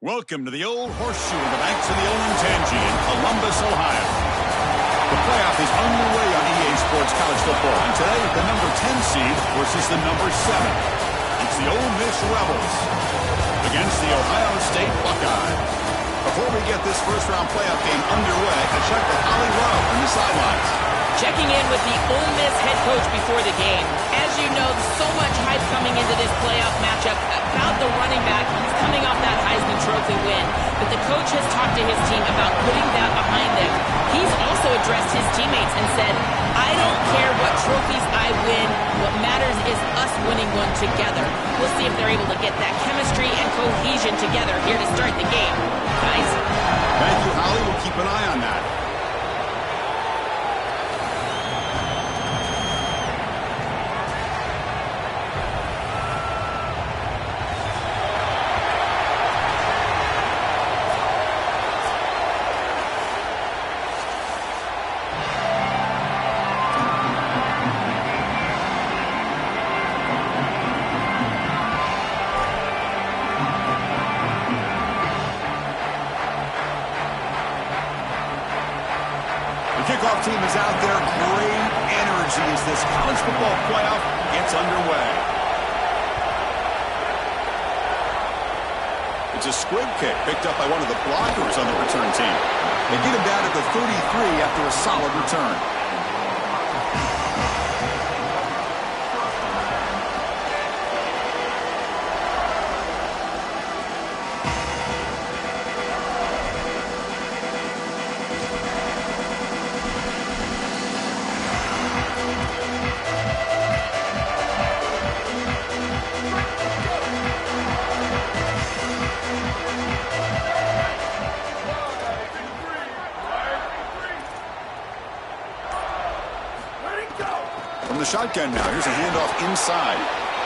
Welcome to the Old Horseshoe on the banks of the old Ncaa in Columbus, Ohio. The playoff is underway on EA Sports College Football. And today, the number 10 seed versus the number 7. It's the Ole Miss Rebels against the Ohio State Buckeyes. Before we get this first-round playoff game underway, I check with Holly Rowe on the sidelines. Checking in with the Ole Miss head coach before the game. As you know, so much hype coming into this playoff matchup about the running back. He's coming off that Heisman Trophy win. But the coach has talked to his team about putting that behind them. He's also addressed his teammates and said, I don't care what trophies I win. What matters is us winning one together. We'll see if they're able to get that chemistry and cohesion together here to start the game. Guys? Thank you, Holly. We'll keep an eye on that. Kickoff team is out there. Great energy as this college football playoff gets underway. It's a squib kick picked up by one of the blockers on the return team. They get him down at the 33 after a solid return. From the shotgun now, here's a handoff inside.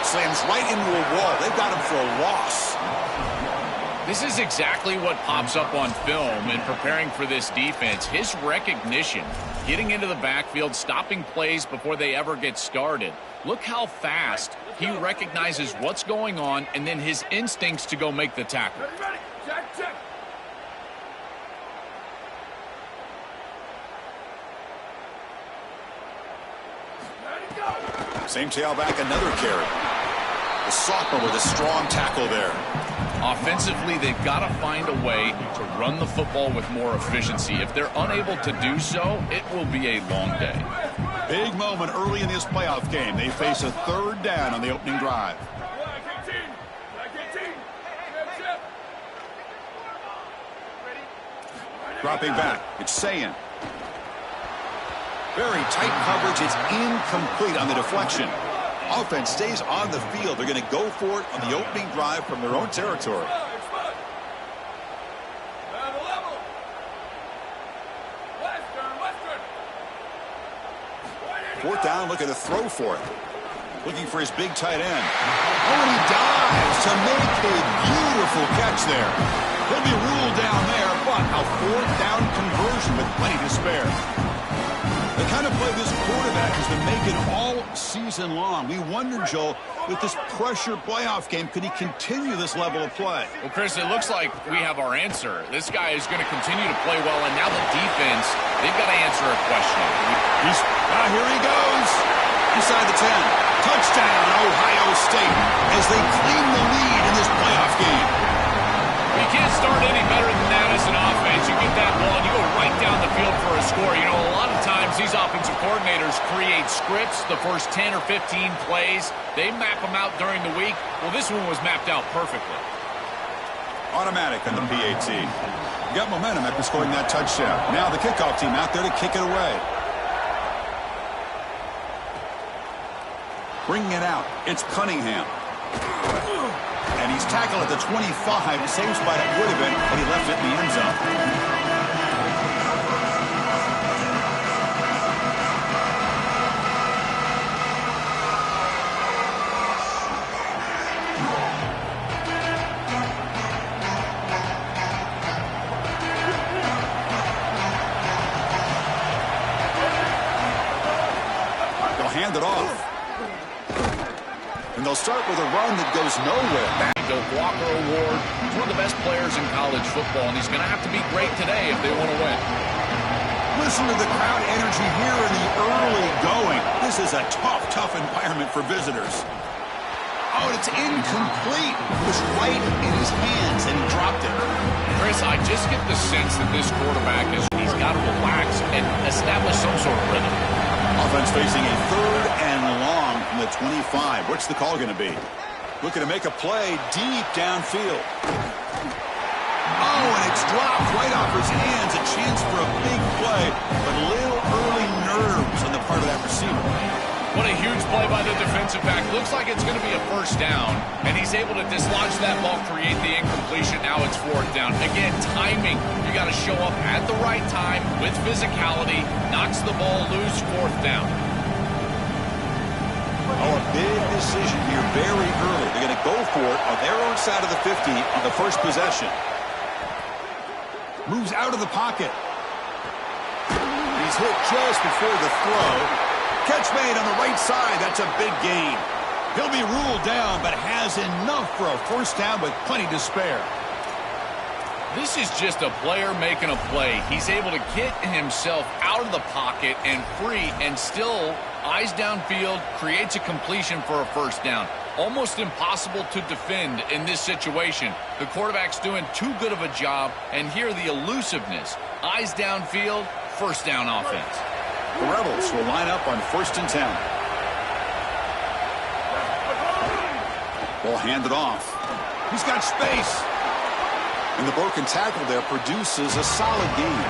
Slams right into a wall. They've got him for a loss. This is exactly what pops up on film in preparing for this defense. His recognition, getting into the backfield, stopping plays before they ever get started. Look how fast he recognizes what's going on and then his instincts to go make the tackle. Same tailback, another carry. The sophomore with a strong tackle there. Offensively, they've got to find a way to run the football with more efficiency. If they're unable to do so, it will be a long day. Big moment early in this playoff game. They face a third down on the opening drive. Dropping back, it's Ncaa. Very tight coverage. It's incomplete on the deflection. Offense stays on the field. They're going to go for it on the opening drive from their own territory. Fourth down, looking to throw for it. Looking for his big tight end. Oh, and he dives to make a beautiful catch there. He'll be ruled down there, but a fourth down conversion with plenty to spare. The kind of play this quarterback has been making all season long. We wonder, Joel, with this pressure playoff game, could he continue this level of play? Well, Chris, it looks like we have our answer. This guy is going to continue to play well, and now the defense, they've got to answer a question. Here he goes. Inside the 10. Touchdown, Ohio State, as they claim the lead in this playoff game. You can't start any better than that as an offense. You get that ball, and you go right down the field for a score. You know, a lot of times these offensive coordinators create scripts, the first 10 or 15 plays. They map them out during the week. Well, this one was mapped out perfectly. Automatic on the PAT. You got momentum after scoring that touchdown. Now the kickoff team out there to kick it away. Bringing it out, it's Cunningham. And he's tackled at the 25. Same spot it would have been, but he left it in the end zone. They'll hand it off. And they'll start with a run that goes nowhere. The Walker Award. He's one of the best players in college football, and he's going to have to be great today if they want to win. Listen to the crowd energy here in the early going. This is a tough environment for visitors. Oh, and it's incomplete. It was right in his hands, and he dropped it. Chris, I just get the sense that this quarterback he's got to relax and establish some sort of rhythm. Offense facing a 3rd and long from the 25. What's the call going to be? Looking to make a play deep downfield. Oh, and it's dropped right off his hands. A chance for a big play, but a little early nerves on the part of that receiver. What a huge play by the defensive back. Looks like it's going to be a first down, and he's able to dislodge that ball, create the incompletion. Now it's 4th down. Again, timing. You got to show up at the right time with physicality. Knocks the ball loose, 4th down. Oh, a big decision here very early. They're going to go for it on their own side of the 50 on the first possession. Moves out of the pocket. He's hit just before the throw. Catch made on the right side. That's a big gain. He'll be ruled down, but has enough for a first down with plenty to spare. This is just a player making a play. He's able to get himself out of the pocket and free, and still eyes downfield, creates a completion for a first down. Almost impossible to defend in this situation. The quarterback's doing too good of a job, and here the elusiveness. Eyes downfield, first down offense. The Rebels will line up on 1st and 10. Ball handed off. He's got space. And the broken tackle there produces a solid gain.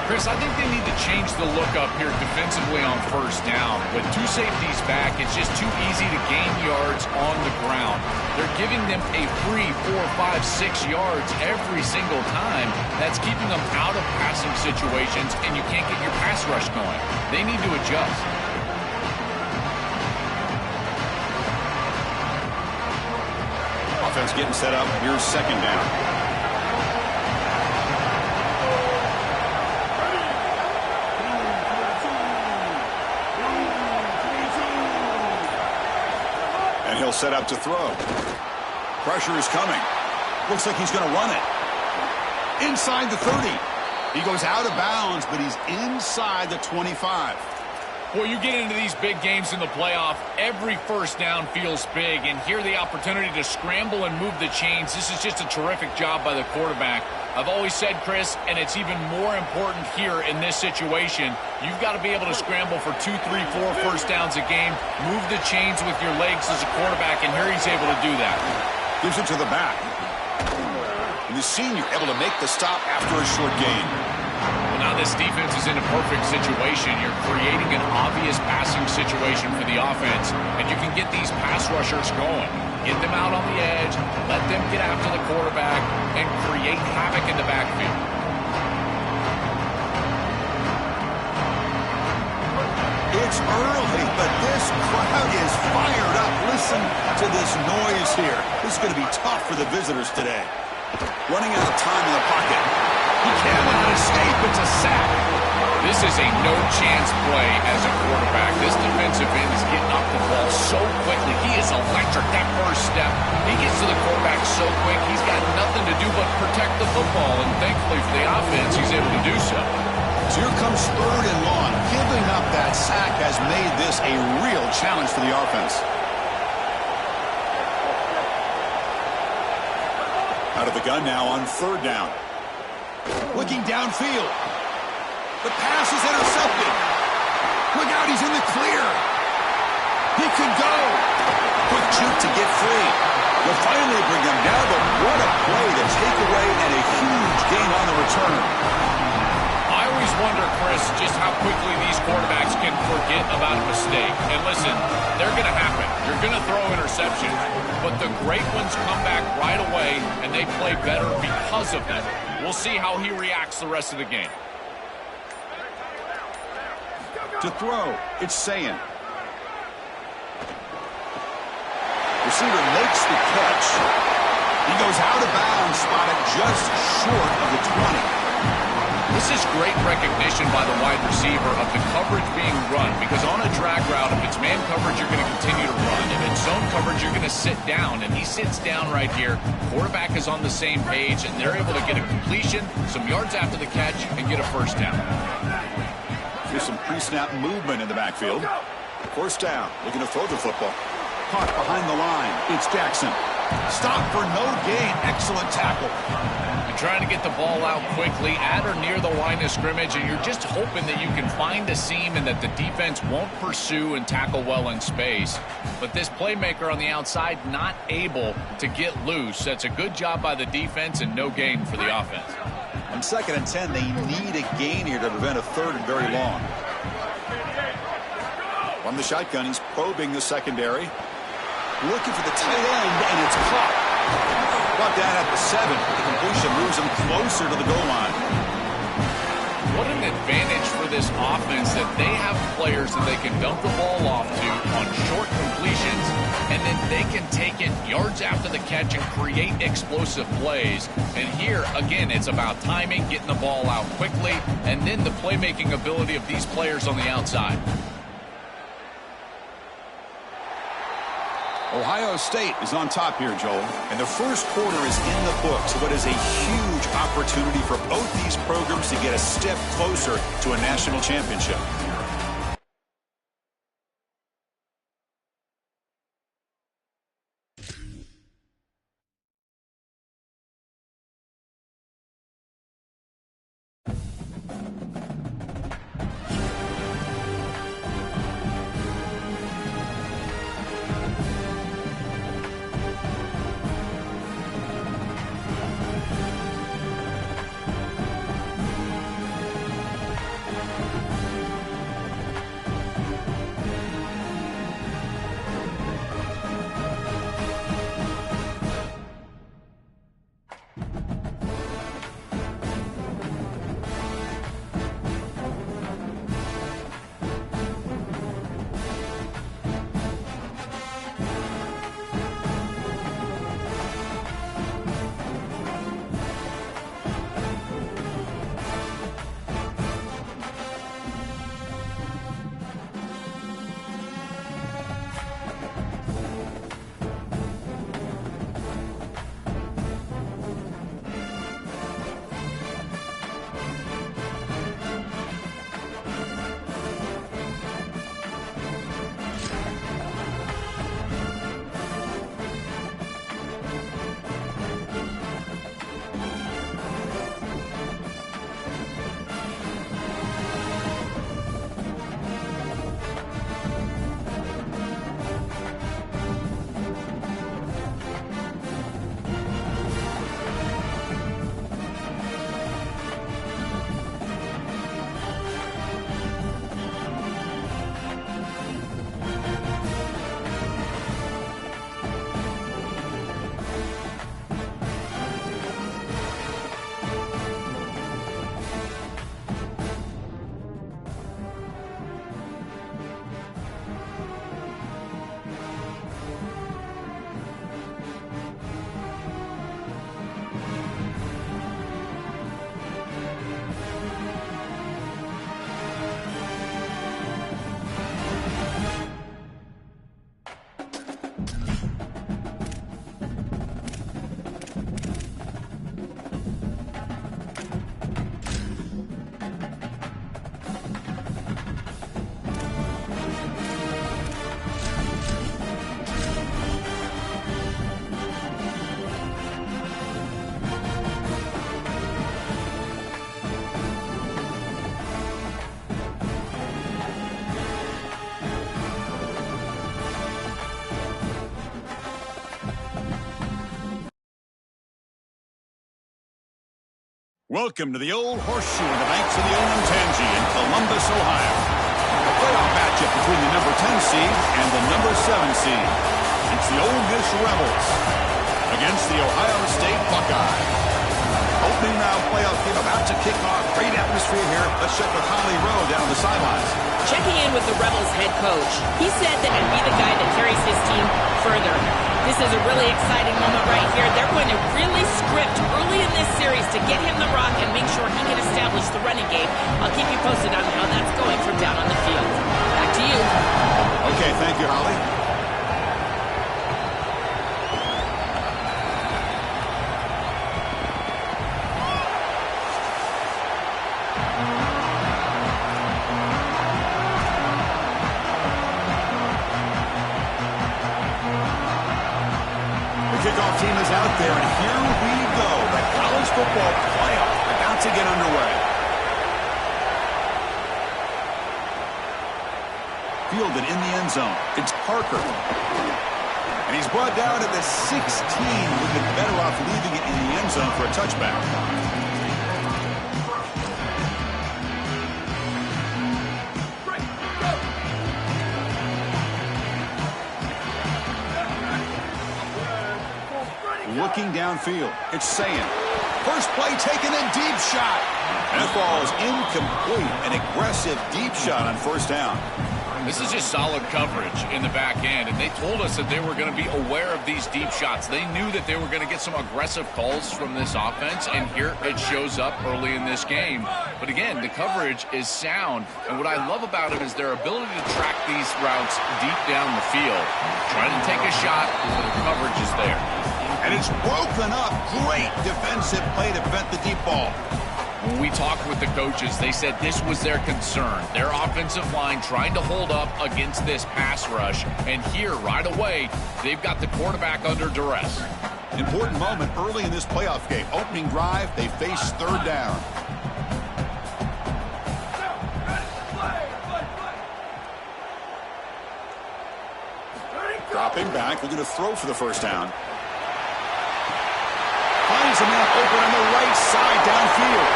Chris, I think they need to change the look up here defensively on first down. With 2 safeties back, it's just too easy to gain yards on the ground. They're giving them a free 4, 5, 6 yards every single time. That's keeping them out of passing situations, and you can't get your pass rush going. They need to adjust. Offense getting set up. Here's 2nd down. He'll set up to throw. Pressure is coming. Looks like he's going to run it. Inside the 30. He goes out of bounds, but he's inside the 25. Well, you get into these big games in the playoff, every first down feels big, and here the opportunity to scramble and move the chains. This is just a terrific job by the quarterback. I've always said, Chris, and it's even more important here in this situation, you've got to be able to scramble for 2, 3, 4 first downs a game, move the chains with your legs as a quarterback, and here he's able to do that. Gives it to the back. And the senior able to make the stop after a short gain. Well, now this defense is in a perfect situation. You're creating an obvious passing situation for the offense, and you can get these pass rushers going. Get them out on the edge, let them get after the quarterback, and create havoc in the backfield. It's early, but this crowd is fired up. Listen to this noise here. This is going to be tough for the visitors today. Running out of time in the pocket. He cannot escape. It's a sack. This is a no-chance play as a quarterback. This defensive end is getting off the ball so quickly. He is electric. That first step, he gets to the quarterback so quick. He's got nothing to do but protect the football, and thankfully for the offense, he's able to do so. So here comes 3rd and long. Giving up that sack has made this a real challenge for the offense. Out of the gun now on 3rd down. Looking downfield. The pass is intercepted. Look out, he's in the clear. He could go. Quick juke to get free. Will finally bring him down, but what a play to take away and a huge gain on the return. I always wonder, Chris, just how quickly these quarterbacks can forget about a mistake. And listen, they're going to happen. You're going to throw interceptions, but the great ones come back right away, and they play better because of that. We'll see how he reacts the rest of the game. To throw, it's Ncaa. Receiver makes the catch. He goes out of bounds, spotted just short of the 20. This is great recognition by the wide receiver of the coverage being run, because on a drag route, if it's man coverage, you're going to continue to run. If it's zone coverage, you're going to sit down, and he sits down right here. Quarterback is on the same page, and they're able to get a completion, some yards after the catch, and get a first down. Here's some pre-snap movement in the backfield. First down, looking to throw the football. Caught behind the line. It's Jackson. Stop for no gain. Excellent tackle. You're trying to get the ball out quickly at or near the line of scrimmage, and you're just hoping that you can find a seam and that the defense won't pursue and tackle well in space. But this playmaker on the outside not able to get loose. That's a good job by the defense and no gain for the offense. On 2nd and 10, they need a gain here to prevent a 3rd and very long. From the shotgun, he's probing the secondary. Looking for the tight end, and it's caught. Brought down at the 7. The completion moves him closer to the goal line. What an advantage for this offense that they have players that they can dump the ball off to on short completions, and then they can take it yards after the catch and create explosive plays. And here, again, it's about timing, getting the ball out quickly, and then the playmaking ability of these players on the outside. Ohio State is on top here, Joel. And the first quarter is in the books. What is a huge opportunity for both these programs to get a step closer to a national championship. Welcome to the Old Horseshoe in the banks of the Ncaa in Columbus, Ohio. A playoff matchup between the number 10 seed and the number 7 seed. It's the Ole Miss Rebels against the Ohio State Buckeyes. Both opening round playoff game about to kick off. Great atmosphere here. Let's check with Holly Rowe down on the sidelines. Checking in with the Rebels head coach. He said that he'd be the guy that carries his team further. This is a really exciting moment right here. They're going to really script early in this series to get him the rock and make sure he can establish the running game. I'll keep you posted on how that's going from down on the field. Back to you. Okay, thank you, Holly. Kickoff team is out there, and here we go. The college football playoff about to get underway. Fielded in the end zone. It's Parker. And he's brought down at the 16. We've been better off leaving it in the end zone for a touchback. Looking downfield. It's Ncaa. First play taken, a deep shot. And it falls incomplete. An aggressive deep shot on first down. This is just solid coverage in the back end, and they told us that they were going to be aware of these deep shots. They knew that they were going to get some aggressive calls from this offense, and here it shows up early in this game. But again, the coverage is sound, and what I love about it is their ability to track these routes deep down the field. Trying to take a shot, but the coverage is there. And it's broken up. Great defensive play to prevent the deep ball. When we talked with the coaches, they said this was their concern. Their offensive line trying to hold up against this pass rush. And here, right away, they've got the quarterback under duress. Important moment early in this playoff game. Opening drive, they face third down. Dropping back, looking to throw for the first down. Finds a man open on the right side downfield.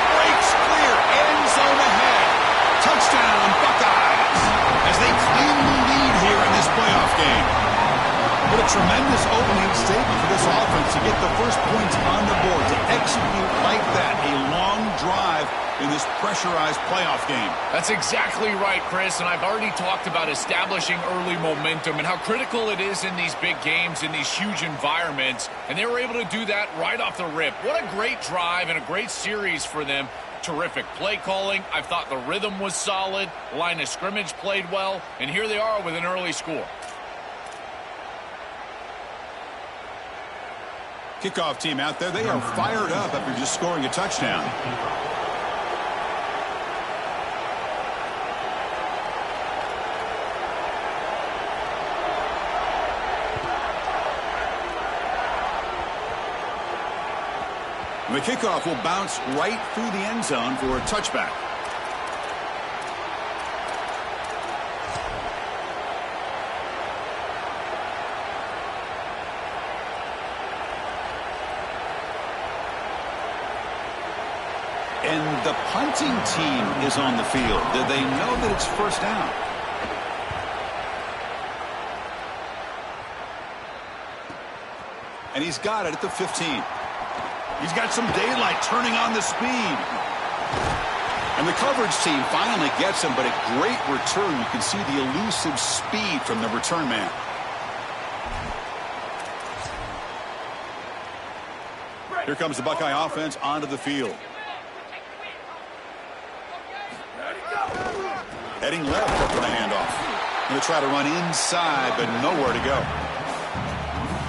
Breaks clear, end zone ahead. Touchdown, Buckeyes, as they claim the lead here in this playoff game. What a tremendous opening statement for this offense to get the first points on the board, to execute like that, a long drive in this pressurized playoff game. That's exactly right, Chris, and I've already talked about establishing early momentum and how critical it is in these big games, in these huge environments, and they were able to do that right off the rip. What a great drive and a great series for them. Terrific play calling. I thought the rhythm was solid. The line of scrimmage played well, and here they are with an early score. Kickoff team out there, they are fired up after just scoring a touchdown. The kickoff will bounce right through the end zone for a touchback. And the punting team is on the field. Do they know that it's first down? And he's got it at the 15. He's got some daylight turning on the speed. And the coverage team finally gets him, but a great return. You can see the elusive speed from the return man. Here comes the Buckeye offense onto the field. Heading left after the handoff. Going to try to run inside, but nowhere to go.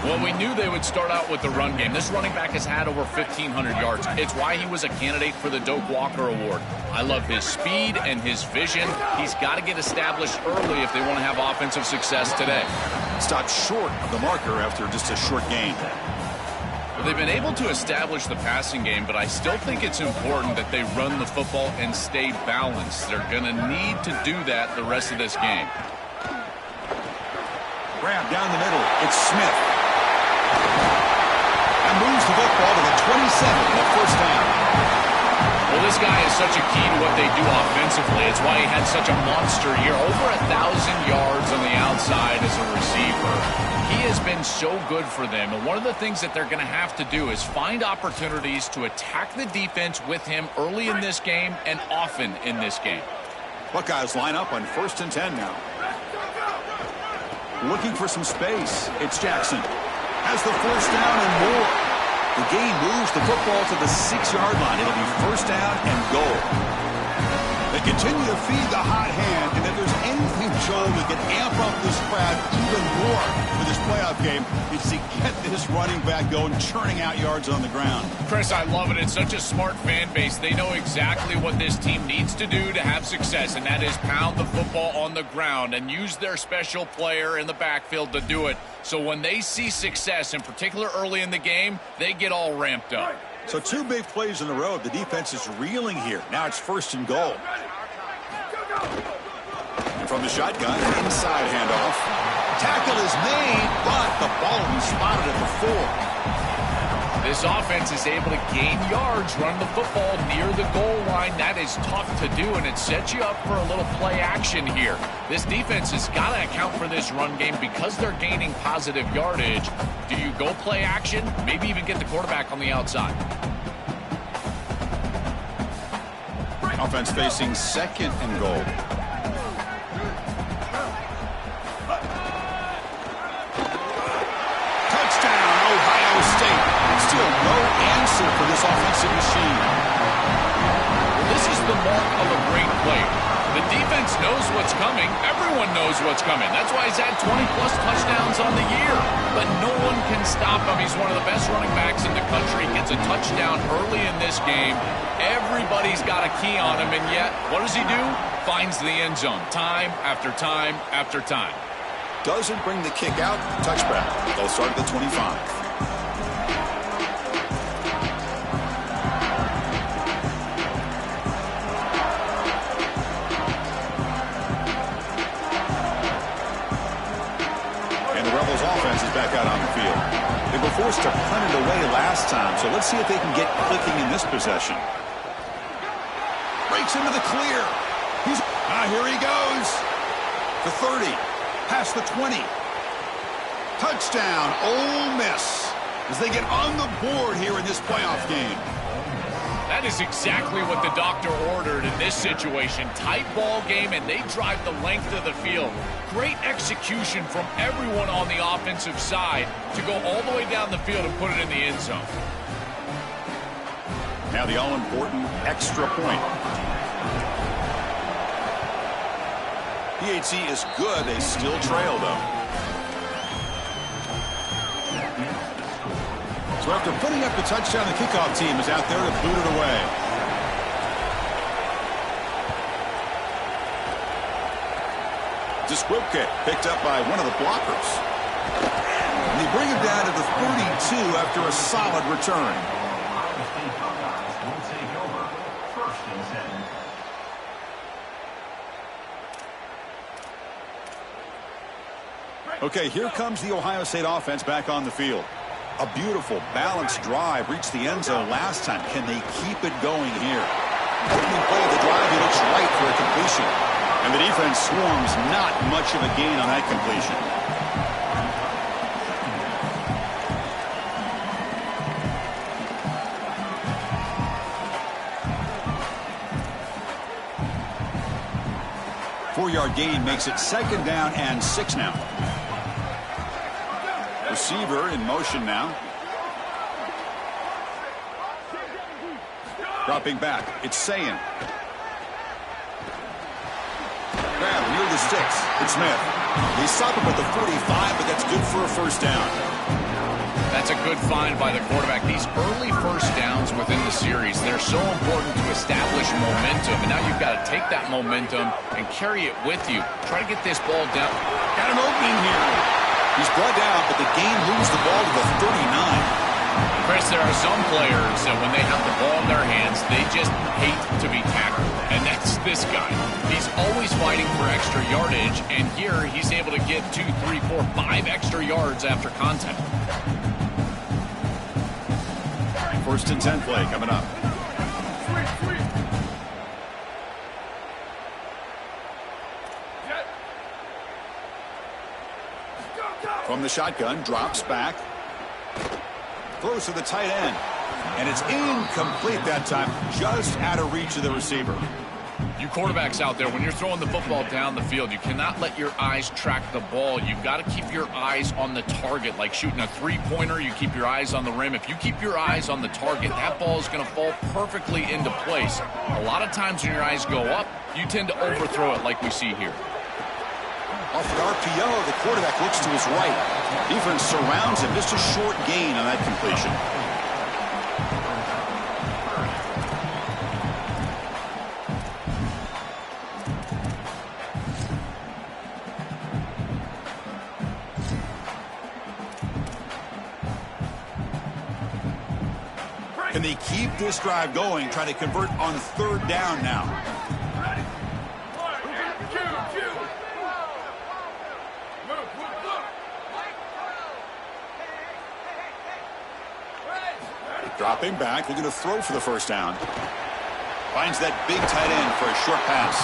Well, we knew they would start out with the run game. This running back has had over 1,500 yards. It's why he was a candidate for the Doak Walker Award. I love his speed and his vision. He's got to get established early if they want to have offensive success today. Stopped short of the marker after just a short gain. Well, they've been able to establish the passing game, but I still think it's important that they run the football and stay balanced. They're going to need to do that the rest of this game. Grab down the middle. It's Smith. And moves the football to the 27 and a first down. Well, this guy is such a key to what they do offensively. It's why he had such a monster year. Over 1,000 yards on the outside as a receiver. He has been so good for them. And one of the things that they're going to have to do is find opportunities to attack the defense with him early in this game and often in this game. Buckeyes line up on 1st and 10 now. Looking for some space. It's Jackson. Has the 1st down and more. The gain moves the football to the 6-yard line. It'll be 1st down and goal. They continue to feed the hot hand, and if there's anything, Joel, that can amp up this crowd even more for this playoff game, it's to get this running back going, churning out yards on the ground. Chris, I love it. It's such a smart fan base. They know exactly what this team needs to do to have success, and that is pound the football on the ground and use their special player in the backfield to do it. So when they see success, in particular early in the game, they get all ramped up. So 2 big plays in a row. The defense is reeling here. Now it's 1st and goal. And from the shotgun, inside handoff. Tackle is made, but the ball will be spotted at the 4. This offense is able to gain yards running the football near the goal line. That is tough to do, and it sets you up for a little play action here. This defense has got to account for this run game because they're gaining positive yardage. Do you go play action? Maybe even get the quarterback on the outside. Offense facing 2nd and goal. Touchdown, Ohio State. Still no answer for this offensive machine. This is the mark of a great player. The defense knows what's coming. Everyone knows what's coming. That's why he's had 20-plus touchdowns on the year. But no one can stop him. He's one of the best running backs in the country. Gets a touchdown early in this game. Everybody's got a key on him, and yet, what does he do? Finds the end zone time after time after time. Doesn't bring the kick out. Touchback. They'll start at the 25. Back out on the field. They were forced to punt it away last time, so let's see if they can get clicking in this possession. Breaks into the clear. Here he goes. The 30, past the 20. Touchdown, Ole Miss, as they get on the board here in this playoff game. That is exactly what the doctor ordered in this situation. Tight ball game, and they drive the length of the field. Great execution from everyone on the offensive side to go all the way down the field and put it in the end zone. Now the all-important extra point. PHC is good. They still trail, though. So after putting up the touchdown, the kickoff team is out there to boot it away. Disquipke picked up by one of the blockers. And they bring him down to the 32 after a solid return. Okay, here comes the Ohio State offense back on the field. A beautiful, balanced drive reached the end zone last time. Can they keep it going here? Opening play of the drive, he looks right for a completion. And the defense swarms, not much of a gain on that completion. Four-yard gain makes it 2nd down and 6 now. Receiver in motion now. Dropping back. It's Sayan. Grab near the sticks. It's Smith. They stop him at the 45, but that's good for a 1st down. That's a good find by the quarterback. These early 1st downs within the series, they're so important to establish momentum. And now you've got to take that momentum and carry it with you. Try to get this ball down. Got an opening here. He's brought down, but the game moves the ball to the 39. Chris, there are some players that when they have the ball in their hands, they just hate to be tackled. And that's this guy. He's always fighting for extra yardage, and here he's able to get 2, 3, 4, 5 extra yards after contact. 1st and 10 play coming up. From the shotgun, drops back. Throws to the tight end. And it's incomplete that time, just out of reach of the receiver. You quarterbacks out there, when you're throwing the football down the field, you cannot let your eyes track the ball. You've got to keep your eyes on the target. Like shooting a three-pointer, you keep your eyes on the rim. If you keep your eyes on the target, that ball is going to fall perfectly into place. A lot of times when your eyes go up, you tend to overthrow it like we see here. Off an RPO, the quarterback looks to his right. Defense surrounds him. Just a short gain on that completion. Can they keep this drive going, trying to convert on third down now? Dropping back, looking to throw for the first down. Finds that big tight end for a short pass.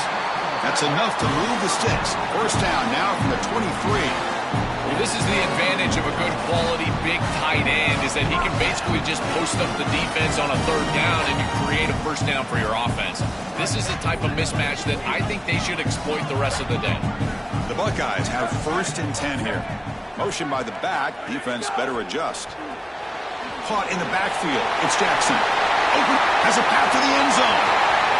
That's enough to move the sticks. First down now from the 23. Well, this is the advantage of a good quality big tight end, is that he can basically just post up the defense on a third down and you create a first down for your offense. This is the type of mismatch that I think they should exploit the rest of the day. The Buckeyes have 1st and 10 here. Motion by the back. Defense better adjust. Caught in the backfield. It's Jackson. Open. Has a path to the end zone.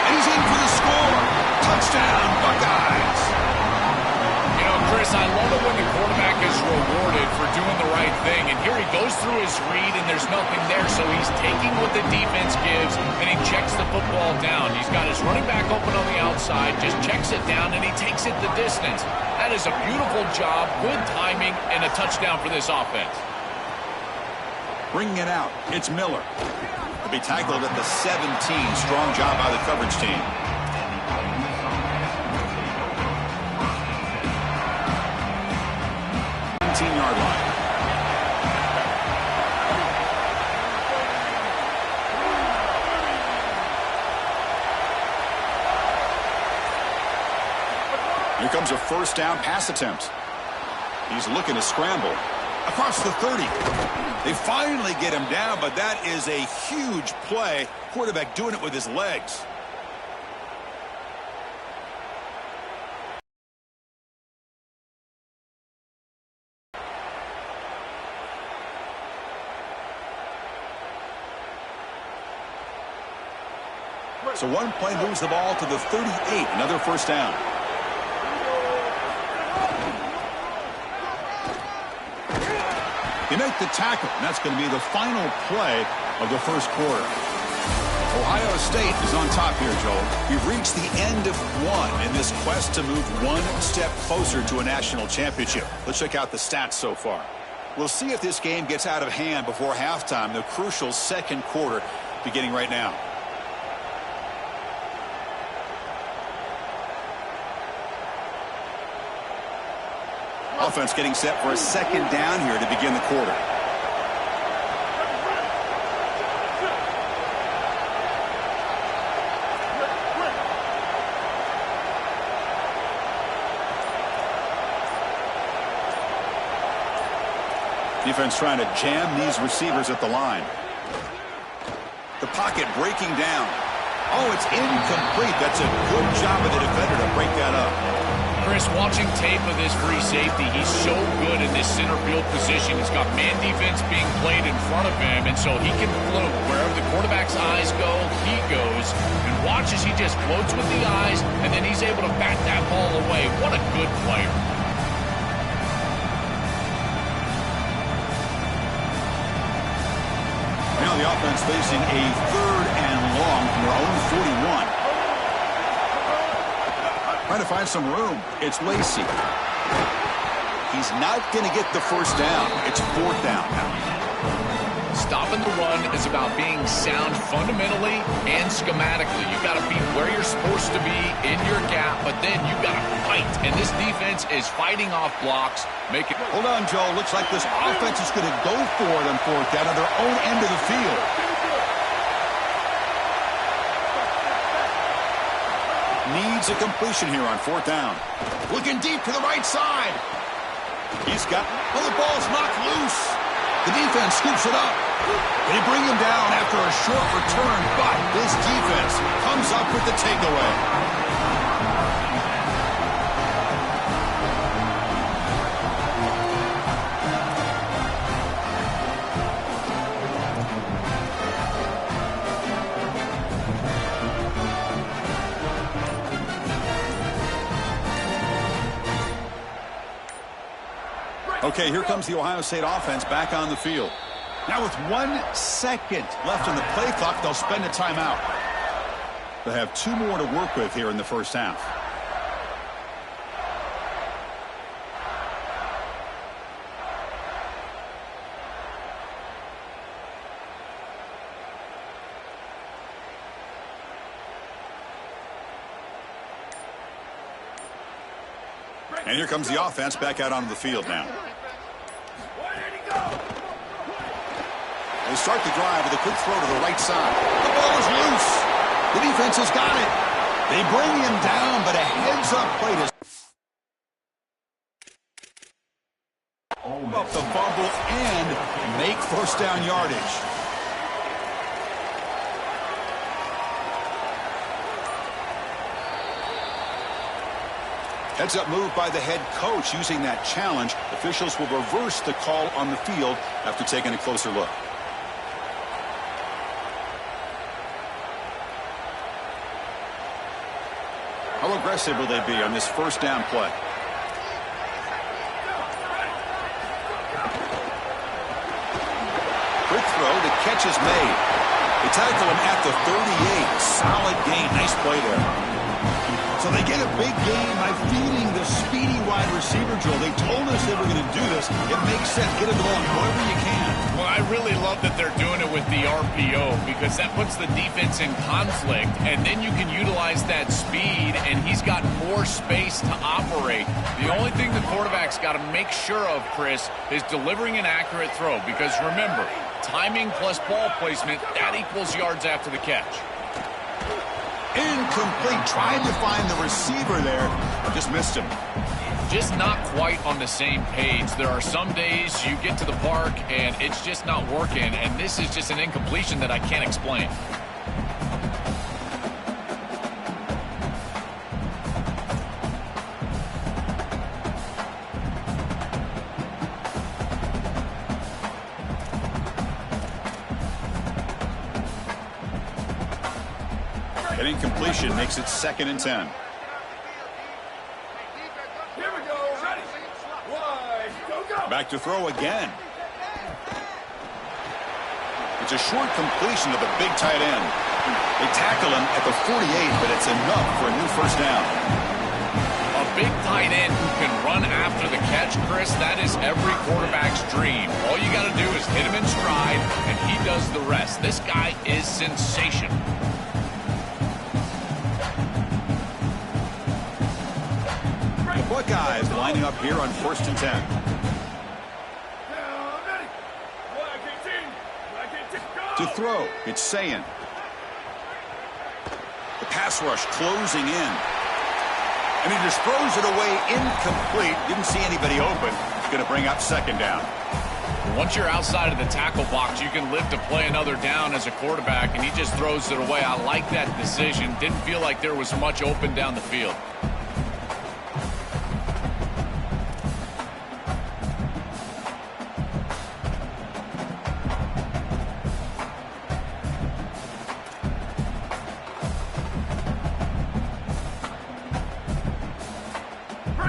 And he's in for the score. Touchdown, Buckeyes. You know, Chris, I love it when the quarterback is rewarded for doing the right thing. And here he goes through his read, and there's nothing there. So he's taking what the defense gives, and he checks the football down. He's got his running back open on the outside, just checks it down, and he takes it the distance. That is a beautiful job, good timing, and a touchdown for this offense. Bringing it out, it's Miller. To be tackled at the 17. Strong job by the coverage team. Yard line. Here comes a first down pass attempt. He's looking to scramble. Across the 30. They finally get him down, but that is a huge play. Quarterback doing it with his legs. So one play moves the ball to the 38. Another first down. They make the tackle, and that's going to be the final play of the first quarter. Ohio State is on top here, Joel. We've reached the end of one in this quest to move one step closer to a national championship. Let's check out the stats so far. We'll see if this game gets out of hand before halftime, the crucial second quarter beginning right now. Offense getting set for a second down here to begin the quarter. Defense trying to jam these receivers at the line. The pocket breaking down. Oh, it's incomplete. That's a good job of the defender to break that up. Chris, watching tape of this free safety, he's so good in this center field position. He's got man defense being played in front of him, and so he can float. Wherever the quarterback's eyes go, he goes. And watch as he just floats with the eyes, and then he's able to bat that ball away. What a good player. Now the offense facing a 3rd and long from their own 41. Trying to find some room. It's Lacey. He's not going to get the first down. It's 4th down now. Stopping the run is about being sound fundamentally and schematically. You've got to be where you're supposed to be in your gap, but then you've got to fight. And this defense is fighting off blocks. Hold on, Joe. Looks like this offense is going to go for it on 4th down on their own end of the field. Need needs a completion here on 4th down. Looking deep to the right side. He's got, well, the ball's knocked loose. The defense scoops it up. They bring him down after a short return, but this defense comes up with the takeaway. Okay, here comes the Ohio State offense back on the field. Now with 1 second left in the play clock, they'll spend a timeout. They'll have 2 more to work with here in the first half. And here comes the offense back out onto the field now. They start the drive with a quick throw to the right side. The ball is loose. The defense has got it. They bring him down, but a heads-up play to up the fumble and make first down yardage. Heads-up move by the head coach using that challenge. Officials will reverse the call on the field after taking a closer look. How aggressive will they be on this first down play? Quick throw, the catch is made. They tackle him at the 38. Solid gain, nice play there. So they get a big gain by feeding the speedy wide receiver, Joe. They told us they were going to do this. It makes sense. Get it the ball however you can. Well, I really love that they're doing it with the RPO because that puts the defense in conflict, and then you can utilize that speed, and he's got more space to operate. The only thing the quarterback's got to make sure of, Chris, is delivering an accurate throw because, remember, timing plus ball placement, that equals yards after the catch. Incomplete. Tried to find the receiver there. Just missed him. Just not quite on the same page. There are some days you get to the park and it's just not working, and this is just an incompletion that I can't explain. An incompletion makes it 2nd and 10. Back to throw again. It's a short completion to the big tight end. They tackle him at the 48, but it's enough for a new first down. A big tight end who can run after the catch, Chris, that is every quarterback's dream. All you got to do is hit him in stride, and he does the rest. This guy is sensational. The Buckeyes lining up here on 1st and 10. To throw, it's Ncaa. The pass rush closing in. And he just throws it away incomplete. Didn't see anybody open. It's going to bring up 2nd down. Once you're outside of the tackle box, you can live to play another down as a quarterback, and he just throws it away. I like that decision. Didn't feel like there was much open down the field.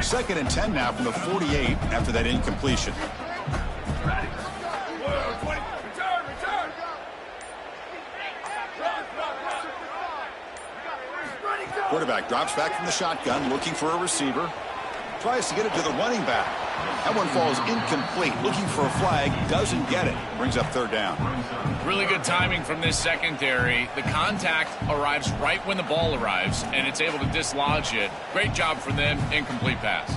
Second and 10 now from the 48 after that incompletion. Quarterback drops back from the shotgun, looking for a receiver. Tries to get it to the running back. That one falls incomplete. Looking for a flag, doesn't get it. Brings up 3rd down. Really good timing from this secondary. The contact arrives right when the ball arrives, and it's able to dislodge it. Great job for them. Incomplete pass.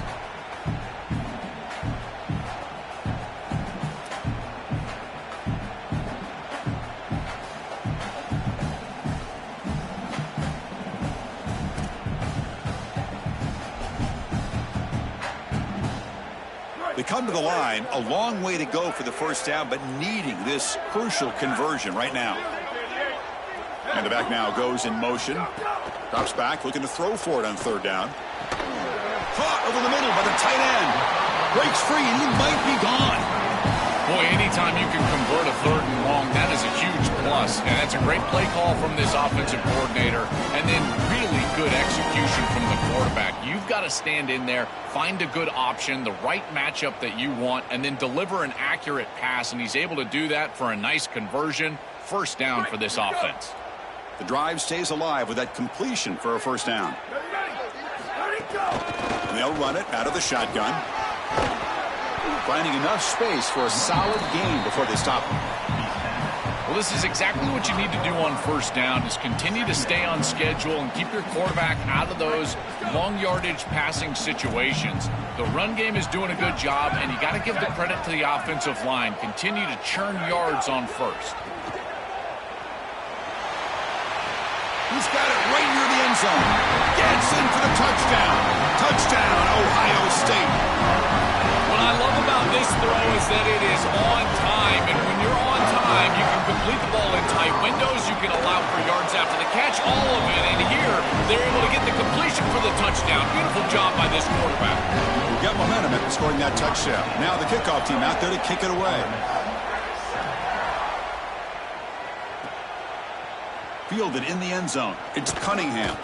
They come to the line, a long way to go for the first down, but needing this crucial conversion right now. And the back now goes in motion. Drops back, looking to throw for it on third down. Caught over the middle by the tight end. Breaks free, and he might be gone. Boy, anytime you can convert a third and long, that is a huge plus. And that's a great play call from this offensive coordinator. And then really good execution from the quarterback. You've got to stand in there, find a good option, the right matchup that you want, and then deliver an accurate pass. And he's able to do that for a nice conversion. First down for this offense. The drive stays alive with that completion for a first down. And they'll run it out of the shotgun. Finding enough space for a solid gain before they stop him. Well, this is exactly what you need to do on first down, is continue to stay on schedule and keep your quarterback out of those long yardage passing situations. The run game is doing a good job, and you got to give the credit to the offensive line. Continue to churn yards on first. He's got it right near the end zone. Gets in for the touchdown. Touchdown, Ohio State. What I love about this throw is that it is on time, and when you're on time, you can complete the ball in tight windows. You can allow for yards after the catch, all of it. And here, they're able to get the completion for the touchdown. Beautiful job by this quarterback. We got momentum after scoring that touchdown. Now the kickoff team out there to kick it away. Fielded in the end zone. It's Cunningham.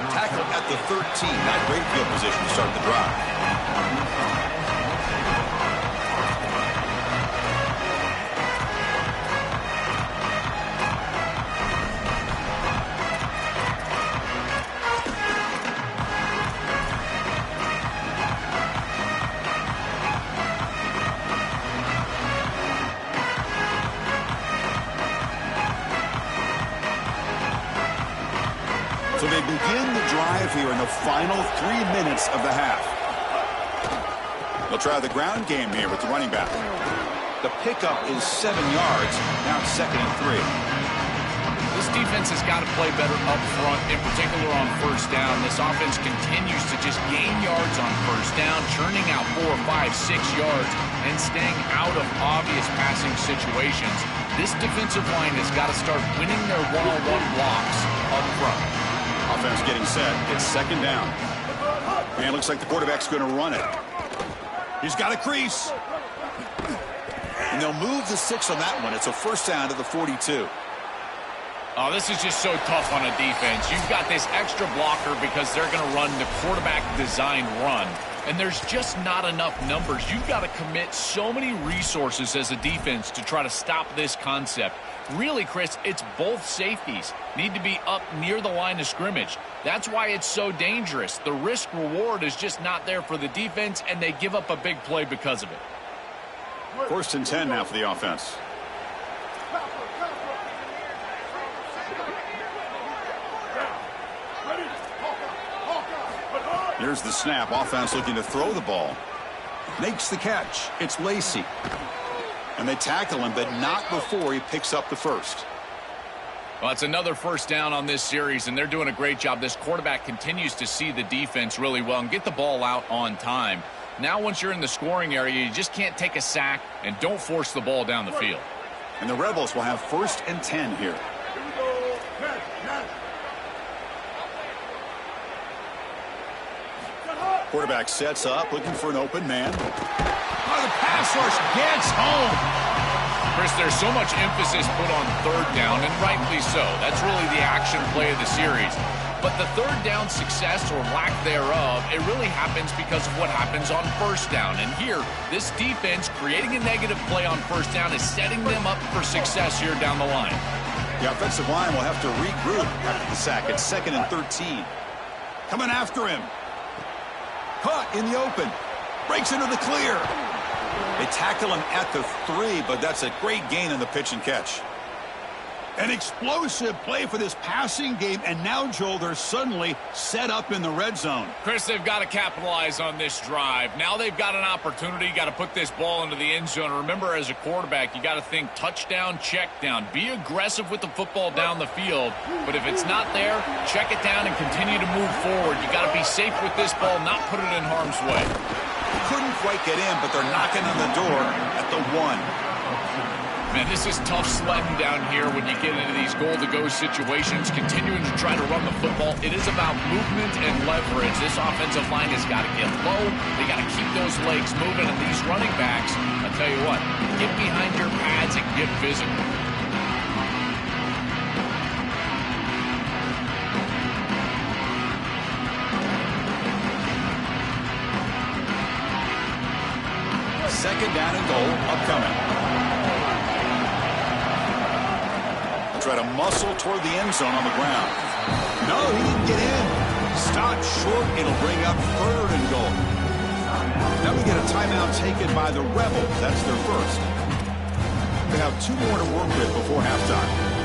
Tackled at the 13. Not great field position to start the drive. So they begin the drive here in the final 3 minutes of the half. They'll try the ground game here with the running back. The pickup is 7 yards. Now it's 2nd and 3. This defense has got to play better up front, in particular on first down. This offense continues to just gain yards on first down, churning out 4, 5, 6 yards, and staying out of obvious passing situations. This defensive line has got to start winning their one-on-one blocks up front. Offense getting set. It's 2nd down. And it looks like the quarterback's going to run it. He's got a crease. And they'll move the 6 on that one. It's a first down to the 42. Oh, this is just so tough on a defense. You've got this extra blocker because they're going to run the quarterback-designed run. And there's just not enough numbers. You've got to commit so many resources as a defense to try to stop this concept. Really, Chris, it's both safeties need to be up near the line of scrimmage. That's why it's so dangerous. The risk-reward is just not there for the defense, and they give up a big play because of it. 1st and 10 now for the offense. Here's the snap. Offense looking to throw the ball. Makes the catch. It's Lacey. And they tackle him, but not before he picks up the first. Well, it's another first down on this series, and they're doing a great job. This quarterback continues to see the defense really well and get the ball out on time. Now, once you're in the scoring area, you just can't take a sack and don't force the ball down the field. And the Rebels will have 1st and 10 here. Quarterback sets up, looking for an open man. Oh, the pass rush gets home. Chris, there's so much emphasis put on third down, and rightly so. That's really the action play of the series. But the third down success or lack thereof, it really happens because of what happens on first down. And here, this defense creating a negative play on first down is setting them up for success here down the line. The offensive line will have to regroup after the sack. It's 2nd and 13. Coming after him. Caught in the open. Breaks into the clear. They tackle him at the 3, but that's a great gain in the pitch and catch. An explosive play for this passing game, and now, Joel, they're suddenly set up in the red zone. Chris, they've got to capitalize on this drive. Now they've got an opportunity. You got to put this ball into the end zone. Remember, as a quarterback, you got to think touchdown, check down. Be aggressive with the football down the field, but if it's not there, check it down and continue to move forward. You got to be safe with this ball, not put it in harm's way. Couldn't quite get in, but they're knocking on the door at the 1. Man, this is tough sledding down here when you get into these goal-to-go situations, continuing to try to run the football. It is about movement and leverage. This offensive line has got to get low. They got to keep those legs moving, and these running backs, I'll tell you what, get behind your pads and get physical. Second down and goal upcoming. Try to muscle toward the end zone on the ground. No, he didn't get in. Stopped short. It'll bring up third and goal. Now we get a timeout taken by the Rebels. That's their first. They have 2 more to work with before halftime.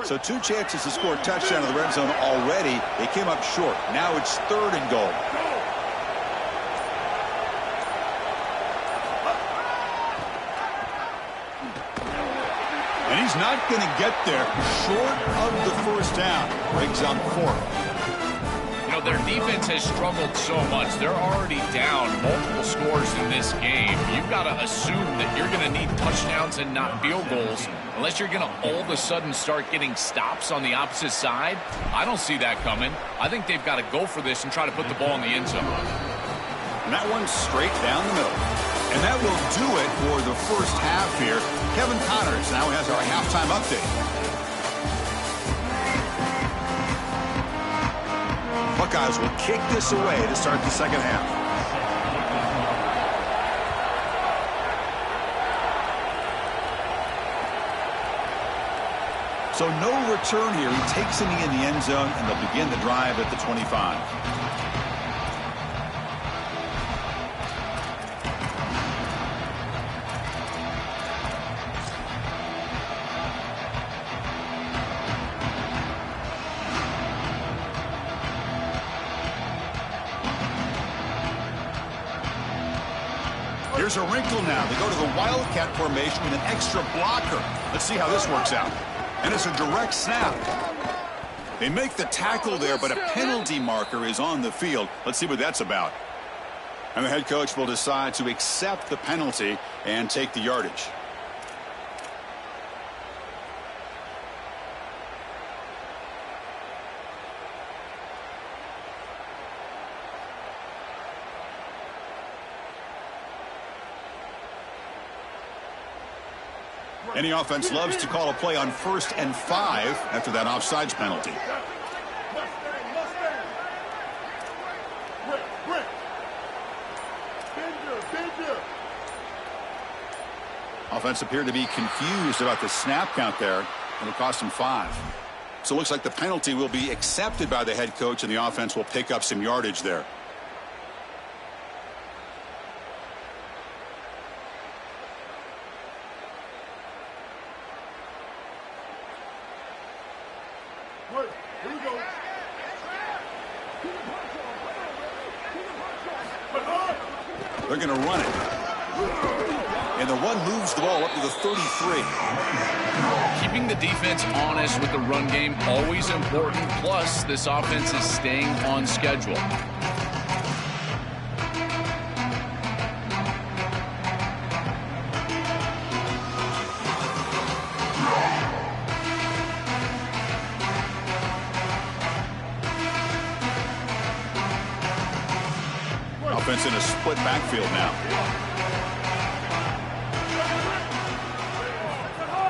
So 2 chances to score a touchdown in the red zone already. They came up short. Now it's third and goal. And he's not going to get there. Short of the first down. Brings up 4th. You know, their defense has struggled so much. They're already down multiple scores in this game. You've got to assume that you're going to need touchdowns and not field goals unless you're going to all of a sudden start getting stops on the opposite side. I don't see that coming. I think they've got to go for this and try to put the ball in the end zone. And that one's straight down the middle. And that will do it for the first half here. Kevin Connors now has our halftime update. Buckeyes will kick this away to start the second half. So no return here. He takes him in the end zone, and they'll begin the drive at the 25. Here's a wrinkle now. They go to the Wildcat formation with an extra blocker. Let's see how this works out. And it's a direct snap. They make the tackle there, but a penalty marker is on the field. Let's see what that's about. And the head coach will decide to accept the penalty and take the yardage. Any offense loves to call a play on 1st and 5 after that offsides penalty. Offense appeared to be confused about the snap count there. It'll cost him 5. So it looks like the penalty will be accepted by the head coach, and the offense will pick up some yardage there. They're going to run it. And the one moves the ball up to the 33. Keeping the defense honest with the run game, always important. Plus, this offense is staying on schedule. Offense in a split backfield now.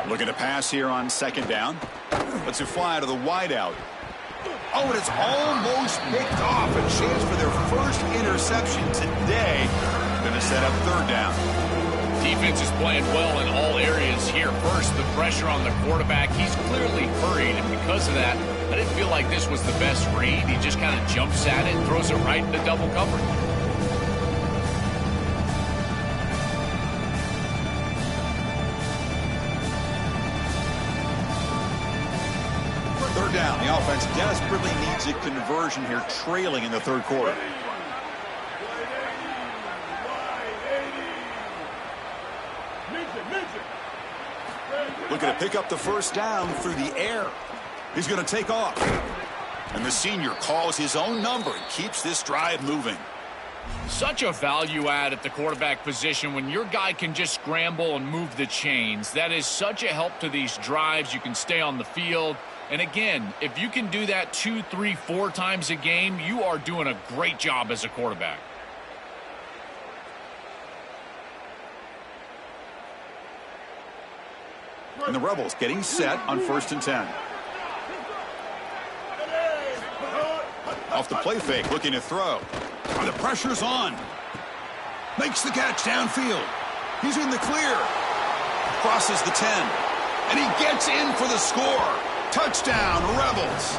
Looking to pass here on 2nd down. Let's it fly to the wideout. Oh, and it's almost picked off. A chance for their first interception today. Going to set up 3rd down. Defense is playing well in all areas here. First, the pressure on the quarterback. He's clearly hurried, and because of that, I didn't feel like this was the best read. He just kind of jumps at it and throws it right into double coverage. 3rd down. The offense desperately needs a conversion here, trailing in the 3rd quarter. Looking to pick up the first down through the air. He's going to take off. And the senior calls his own number and keeps this drive moving. Such a value add at the quarterback position when your guy can just scramble and move the chains. That is such a help to these drives. You can stay on the field. And again, if you can do that 2, 3, 4 times a game, you are doing a great job as a quarterback. And the Rebels getting set on 1st and 10. Off the play fake, looking to throw. The pressure's on. Makes the catch downfield. He's in the clear. Crosses the 10. And he gets in for the score. Touchdown, Rebels.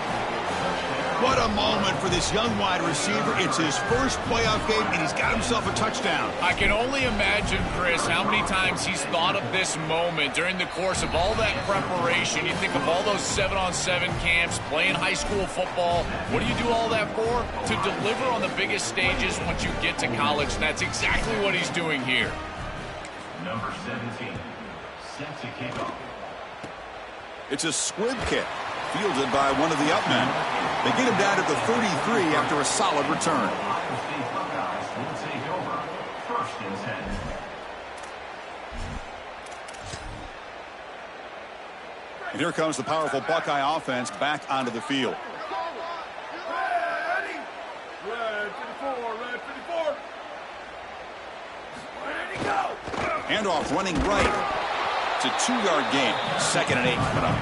What a moment for this young wide receiver. It's his first playoff game, and he's got himself a touchdown. I can only imagine, Chris, how many times he's thought of this moment during the course of all that preparation. You think of all those 7-on-7 camps, playing high school football. What do you do all that for? To deliver on the biggest stages once you get to college. And that's exactly what he's doing here. Number 17, set to kick off. It's a squib kick, fielded by one of the up men. They get him down to the 33 after a solid return. The Buckeyes will take over. 1st and 10. And here comes the powerful Buckeye offense back onto the field. Ready? Red 54, red 54. Ready, go. Handoff running right. It's a 2-yard gain. 2nd and 8 coming up.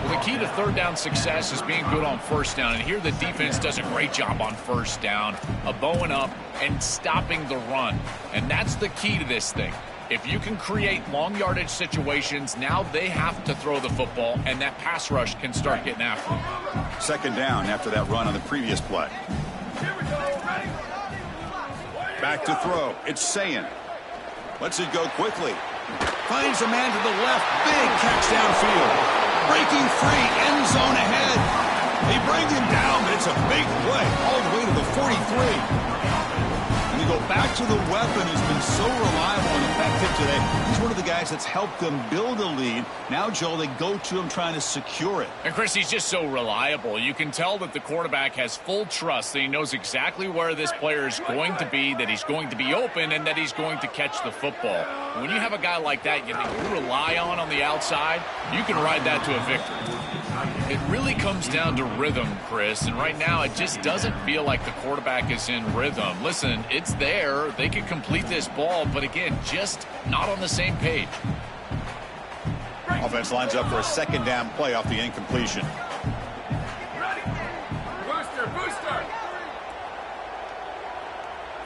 Well, the key to 3rd down success is being good on 1st down. And here the defense does a great job on 1st down, bowing up and stopping the run. And that's the key to this thing. If you can create long yardage situations, now they have to throw the football, and that pass rush can start getting after them. 2nd down after that run on the previous play. Here we go. Ready? Back to throw. It's Ncaa. Lets it go quickly. Finds a man to the left. Big catch downfield. Breaking free. End zone ahead. They bring him down, but it's a big play. All the way to the 43. And they go back to the weapon who's been so reliable and effective today. He's one of the guys that's helped them build a lead. Now, Joel, they go to him trying to secure it. And, Chris, he's just so reliable. You can tell that the quarterback has full trust that he knows exactly where this player is going to be, that he's going to be open, and that he's going to catch the football. When you have a guy like that you rely on the outside, you can ride that to a victory. It really comes down to rhythm, Chris, and right now it just doesn't feel like the quarterback is in rhythm. Listen, it's there. They can complete this ball, but again, just not on the same page. Offense lines up for a 2nd down play off the incompletion. Ready? Booster, booster.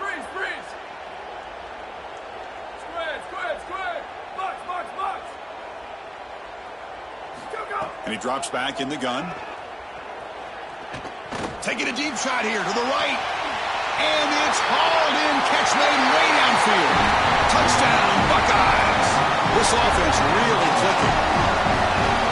Freeze, freeze. Squid, squid, squid. Box, box, box. Go, go. And he drops back in the gun. Taking a deep shot here to the right. And it's hauled in. Catch made way downfield. Touchdown, Buckeyes. This offense really clicking.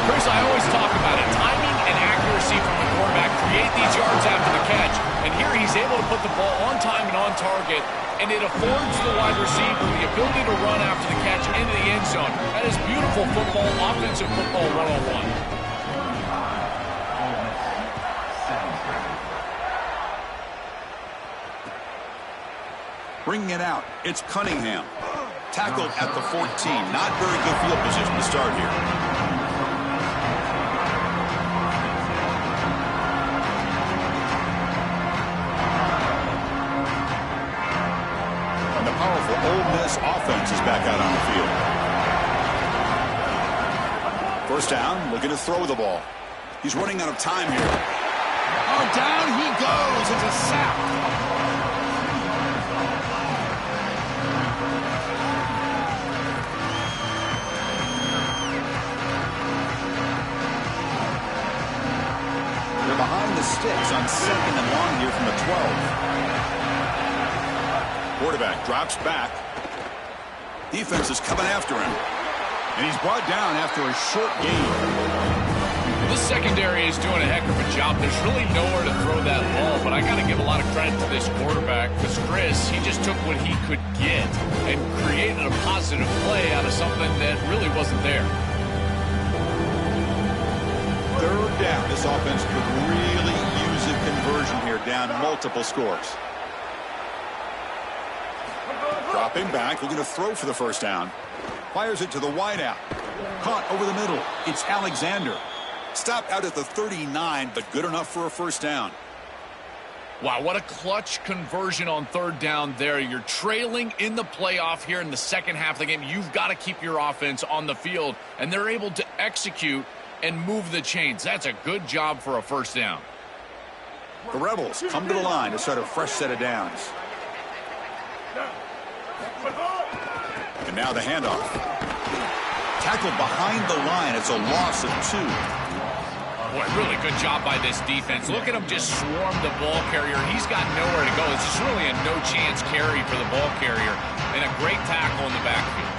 Chris, I always talk about it. Timing and accuracy from the quarterback create these yards after the catch. And here he's able to put the ball on time and on target. And it affords the wide receiver the ability to run after the catch into the end zone. That is beautiful football, offensive football one-on-one. Bringing it out, it's Cunningham. Tackled at the 14. Not very good field position to start here. And the powerful Ole Miss offense is back out on the field. 1st down, looking to throw the ball. He's running out of time here. Oh, down he goes. It's a sack. Behind the sticks on 2nd and long here from the 12. Quarterback drops back. Defense is coming after him. And he's brought down after a short gain. This secondary is doing a heck of a job. There's really nowhere to throw that ball, but I got to give a lot of credit to this quarterback because Chris, he just took what he could get and created a positive play out of something that really wasn't there. third down. This offense could really use a conversion here, down multiple scores. Dropping back, looking to throw for the first down. Fires it to the wideout. Caught over the middle. It's Alexander. Stopped out at the 39, but good enough for a first down. Wow, what a clutch conversion on third down there. You're trailing in the playoff here in the second half of the game. You've got to keep your offense on the field, and they're able to execute and move the chains. That's a good job for a first down. The Rebels come to the line to start a fresh set of downs. And now the handoff. Tackled behind the line. It's a loss of 2. Boy, really good job by this defense. Look at him just swarm the ball carrier. He's got nowhere to go. This is really a no-chance carry for the ball carrier, and a great tackle in the backfield.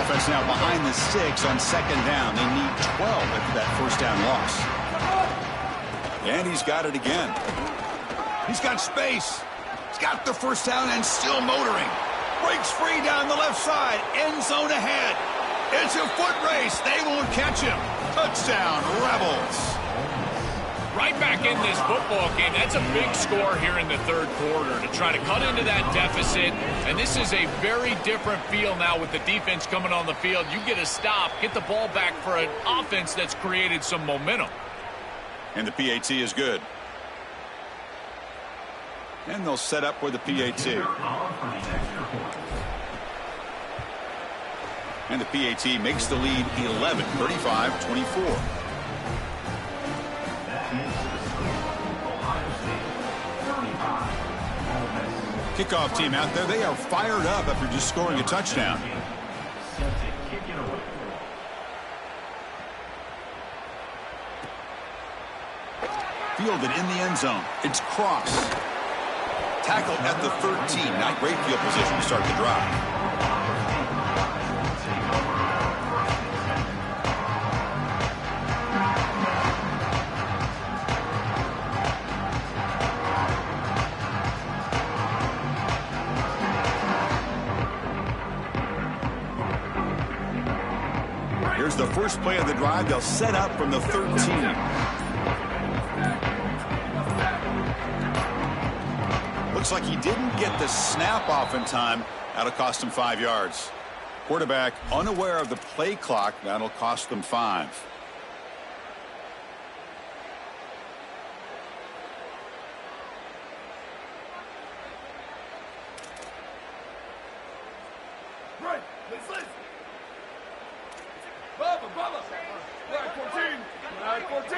Offense now behind the 6 on second down. They need 12 after that first down loss. And he's got it again. He's got space. He's got the first down and still motoring. Breaks free down the left side. End zone ahead. It's a foot race. They won't catch him. Touchdown, Rebels. Right back in this football game. That's a big score here in the third quarter to try to cut into that deficit. And this is a very different feel now with the defense coming on the field. You get a stop, get the ball back for an offense that's created some momentum. And the PAT is good. And they'll set up for the PAT. And the PAT makes the lead 11, 35-24. Kickoff team out there. They are fired up after just scoring a touchdown. Fielded in the end zone. It's Cross. Tackled at the 13. Not great field position to start the drive. Here's the first play of the drive. They'll set up from the 13. Looks like he didn't get the snap off in time. That'll cost him 5 yards. Quarterback unaware of the play clock. That'll cost them 5. Right, let's. Bubba. Right 14. Right 14.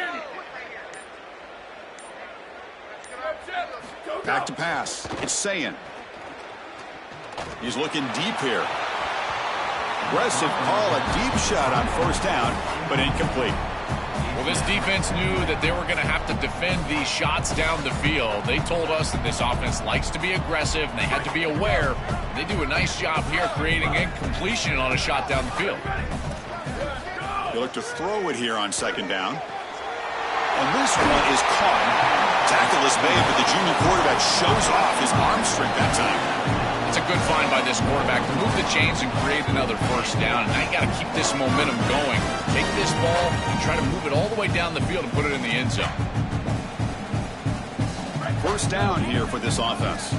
Back to pass. It's Sayan. He's looking deep here. Aggressive call, a deep shot on first down, but incomplete. Well, this defense knew that they were going to have to defend these shots down the field. They told us that this offense likes to be aggressive, and they had to be aware. They do a nice job here creating incompletion on a shot down the field. They look to throw it here on second down. And this one is caught. Tackle is made, but the junior quarterback shows off his arm strength that time. It's a good find by this quarterback to move the chains and create another first down. Now you got to keep this momentum going. Take this ball and try to move it all the way down the field and put it in the end zone. First down here for this offense.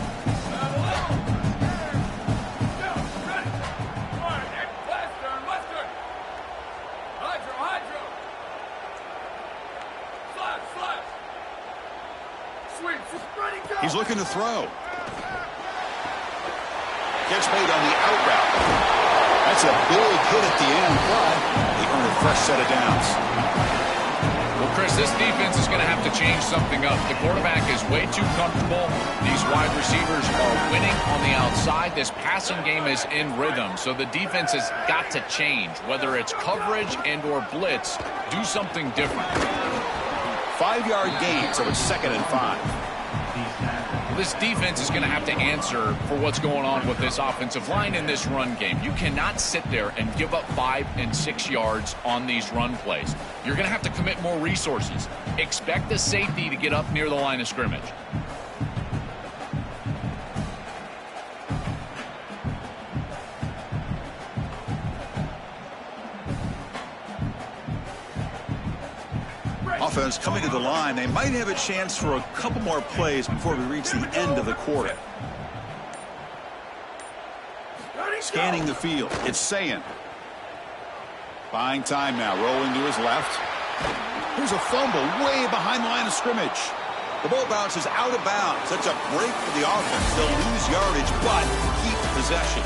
He's looking to throw. Gets made on the out route. That's a big hit at the end, but they earn a fresh set of downs. Well, Chris, this defense is going to have to change something up. The quarterback is way too comfortable. These wide receivers are winning on the outside. This passing game is in rhythm, so the defense has got to change. Whether it's coverage and or blitz, do something different. 5-yard gain, so it's 2nd and 5. This defense is going to have to answer for what's going on with this offensive line in this run game. You cannot sit there and give up 5 and 6 yards on these run plays. You're going to have to commit more resources. Expect the safety to get up near the line of scrimmage. offense coming to the line. They might have a chance for a couple more plays before we reach the end of the quarter. Scanning the field. It's Ncaa. Buying time now. Rolling to his left. Here's a fumble way behind the line of scrimmage. The ball bounces out of bounds. That's a break for the offense. They'll lose yardage, but keep possession.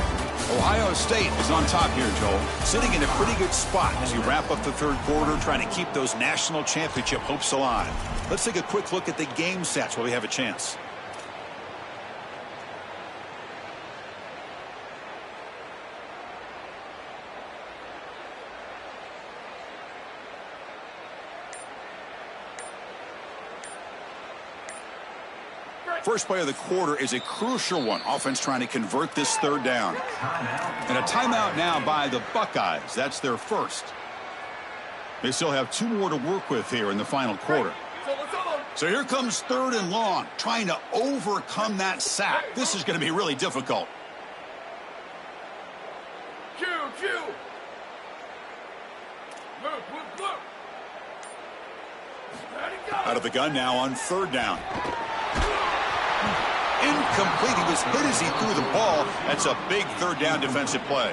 Ohio State is on top here, Joel. Sitting in a pretty good spot as you wrap up the third quarter, trying to keep those national championship hopes alive. Let's take a quick look at the game stats while we have a chance. First play of the quarter is a crucial one. Offense trying to convert this third down. And a timeout now by the Buckeyes. That's their first. They still have 2 more to work with here in the final quarter. So here comes 3rd and long, trying to overcome that sack. This is going to be really difficult. Q. Move. Out of the gun now on 3rd down. Incomplete. He was hit as he threw the ball. That's a big 3rd down defensive play.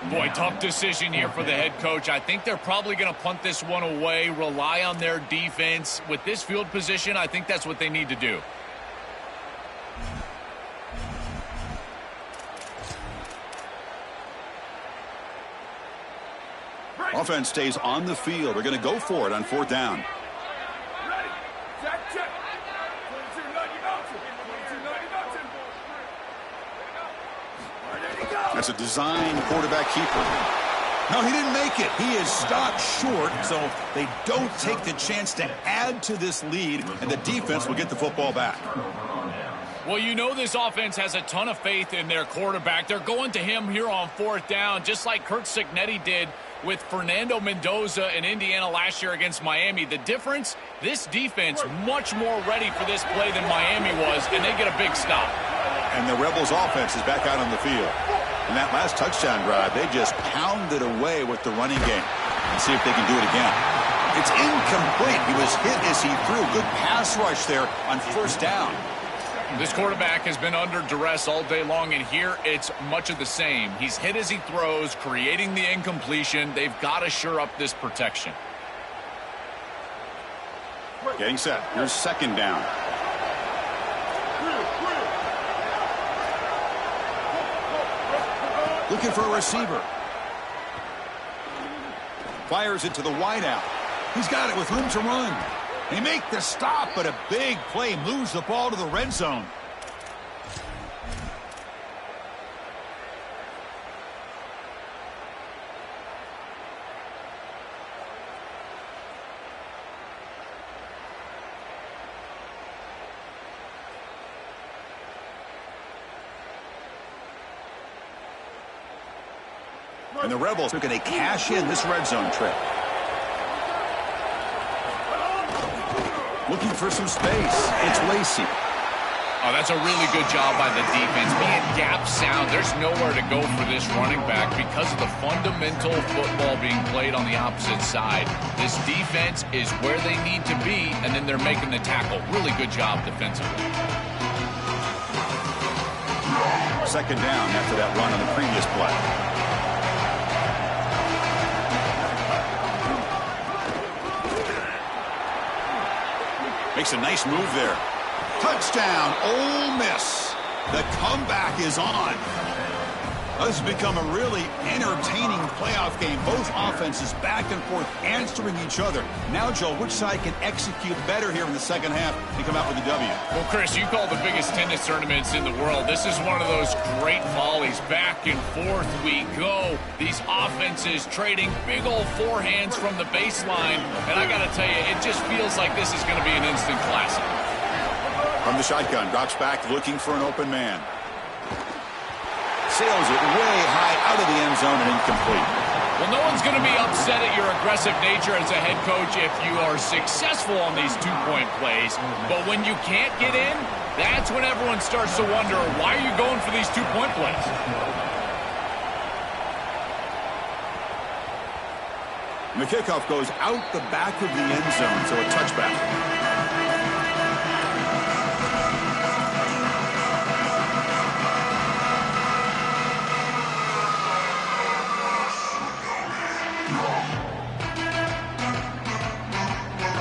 Boy, tough decision here for the head coach. I think they're probably going to punt this one away, rely on their defense. With this field position, I think that's what they need to do. Offense stays on the field. They're going to go for it on 4th down. Ready. Check. 22-90 mountain. That's a design quarterback keeper. No, he didn't make it. He is stopped short, so they don't take the chance to add to this lead, and the defense will get the football back. Well, you know this offense has a ton of faith in their quarterback. They're going to him here on 4th down, just like Curt Cignetti did with Fernando Mendoza in Indiana last year against Miami. The difference, this defense much more ready for this play than Miami was, and they get a big stop. And the Rebels offense is back out on the field. In that last touchdown drive, they just pounded away with the running game. Let's see if they can do it again. It's incomplete. He was hit as he threw. Good pass rush there on 1st down. This quarterback has been under duress all day long, and here it's much of the same. He's hit as he throws, creating the incompletion. They've got to shore up this protection. Getting set. Here's 2nd down. Looking for a receiver. Fires it to the wideout. He's got it with room to run. They make the stop, but a big play moves the ball to the red zone. And the Rebels are going to cash in this red zone trip. Looking for some space. It's Lacey. Oh, that's a really good job by the defense. Being gap sound, there's nowhere to go for this running back because of the fundamental football being played on the opposite side. This defense is where they need to be, and then they're making the tackle. Really good job defensively. 2nd down after that run on the previous play. Makes a nice move there. Touchdown, Ole Miss. The comeback is on. This has become a really entertaining playoff game. Both offenses back and forth answering each other. Now, Joel, which side can execute better here in the second half and come out with a W? Well, Chris, you call the biggest tennis tournaments in the world. This is one of those great volleys. Back and forth we go. These offenses trading big old forehands from the baseline. And I got to tell you, it just feels like this is going to be an instant classic. From the shotgun, drops back looking for an open man. Sails it way high out of the end zone and incomplete. Well, no one's going to be upset at your aggressive nature as a head coach if you are successful on these 2-point plays. But when you can't get in, that's when everyone starts to wonder, why are you going for these 2-point plays? And the kickoff goes out the back of the end zone, so a touchback.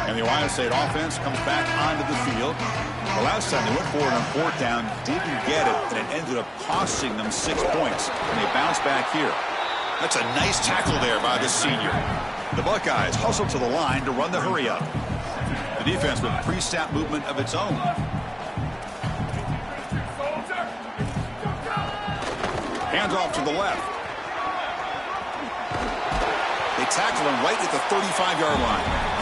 And the Ohio State offense comes back onto the field. The last time they went for it on fourth down, didn't get it, and it ended up costing them 6 points. And they bounce back here. That's a nice tackle there by the senior. The Buckeyes hustle to the line to run the hurry up. The defense with pre-snap movement of its own. Hands off to the left. They tackle him right at the 35-yard line.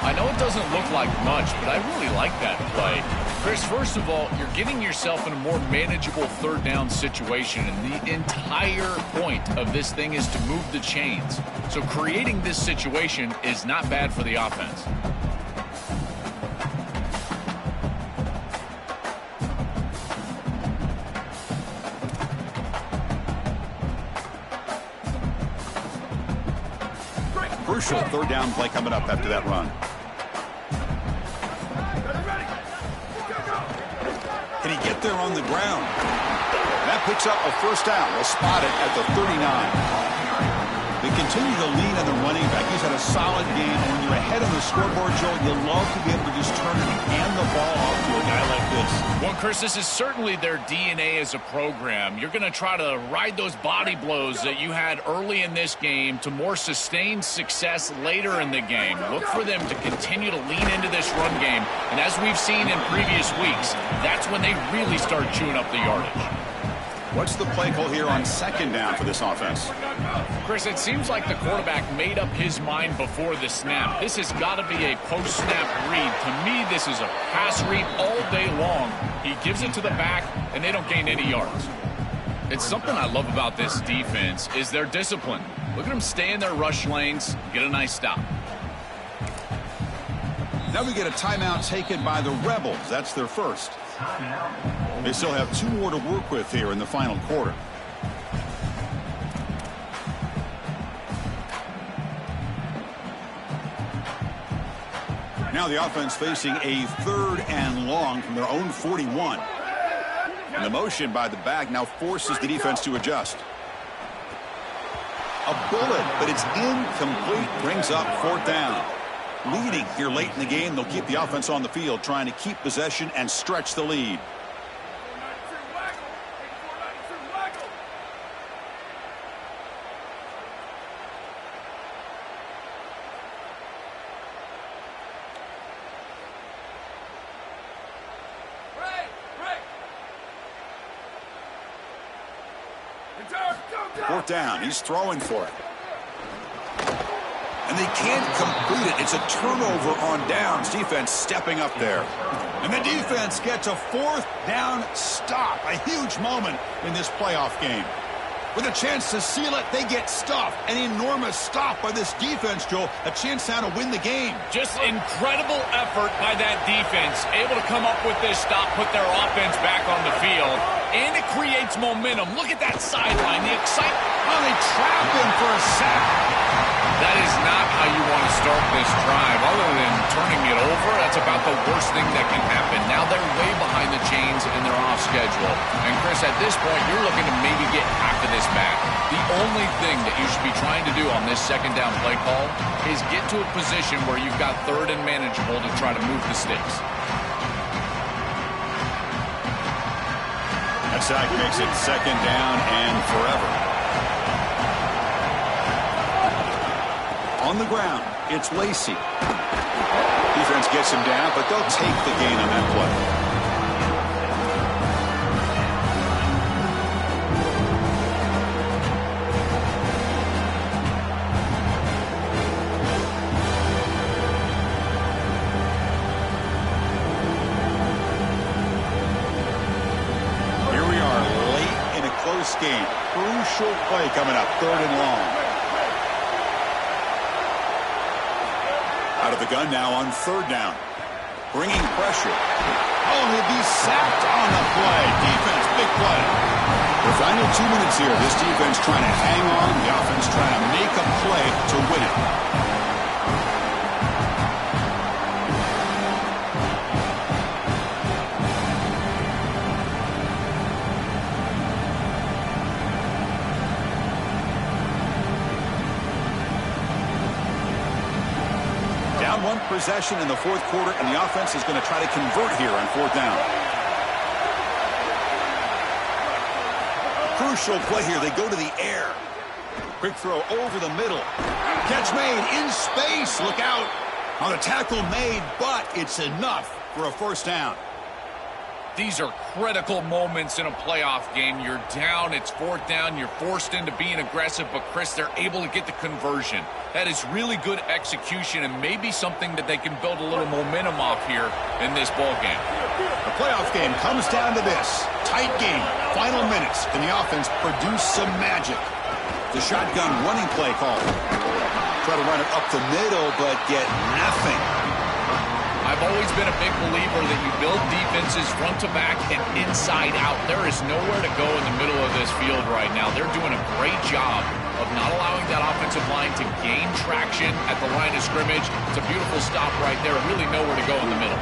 I know it doesn't look like much, but I really like that play. Chris, first of all, you're getting yourself in a more manageable third down situation, and the entire point of this thing is to move the chains. So creating this situation is not bad for the offense. Crucial third down play coming up after that run. Can he get there on the ground? That picks up a first down. They'll spot it at the 39. They continue to lean on the running back. He's had a solid game. When you're ahead on the scoreboard, Joe, you love to be able to just turn it and hand the ball off to a guy like this. Well, Chris, this is certainly their DNA as a program. You're going to try to ride those body blows that you had early in this game to more sustained success later in the game. Look for them to continue to lean into this run game. And as we've seen in previous weeks, that's when they really start chewing up the yardage. What's the play call here on second down for this offense? Chris, it seems like the quarterback made up his mind before the snap. This has got to be a post-snap read. To me, this is a pass read all day long. He gives it to the back, and they don't gain any yards. It's something I love about this defense is their discipline. Look at them stay in their rush lanes, get a nice stop. Now we get a timeout taken by the Rebels. That's their first. They still have 2 more to work with here in the final quarter. Now the offense facing a 3rd and long from their own 41. And the motion by the back now forces the defense to adjust. A bullet, but it's incomplete, brings up 4th down. Leading here late in the game, they'll keep the offense on the field, trying to keep possession and stretch the lead. Fourth down, he's throwing for it. And they can't complete it. It's a turnover on downs. Defense stepping up there. And the defense gets a 4th down stop. A huge moment in this playoff game. With a chance to seal it, they get stuffed. An enormous stop by this defense, Joe. A chance now to win the game. Just incredible effort by that defense. Able to come up with this stop, put their offense back on the field. And it creates momentum. Look at that sideline. The excitement. Oh, they trap him for a sack. That is not how you want to start this drive. Other than turning it over, that's about the worst thing that can happen. Now they're way behind the chains and they're off schedule. And Chris, at this point, you're looking to maybe get half of this back. The only thing that you should be trying to do on this second down play call is get to a position where you've got 3rd and manageable to try to move the sticks. That sack makes it 2nd down and forever. On the ground, it's Lacey. Defense gets him down, but they'll take the gain on that play. Here we are late in a close game. Crucial play coming up, 3rd and long. Out of the gun now on 3rd down. Bringing pressure. Oh, he'll be sacked on the play. Defense, big play. The final 2 minutes here. This defense trying to hang on. The offense trying to make a play to win it. Down one possession in the fourth quarter, and the offense is going to try to convert here on fourth down. Crucial play here. They go to the air. Quick throw over the middle. Catch made in space. Look out. On the tackle made, but it's enough for a first down. These are critical moments in a playoff game. You're down, it's fourth down, you're forced into being aggressive, but Chris, they're able to get the conversion. That is really good execution and maybe something that they can build a little momentum off here in this ball game. The playoff game comes down to this. Tight game, final minutes. Can the offense produce some magic? The shotgun running play call. Try to run it up the middle, but get nothing. I've always been a big believer that you build defenses front to back and inside out. There is nowhere to go in the middle of this field right now. They're doing a great job of not allowing that offensive line to gain traction at the line of scrimmage. It's a beautiful stop right there. Really nowhere to go in the middle.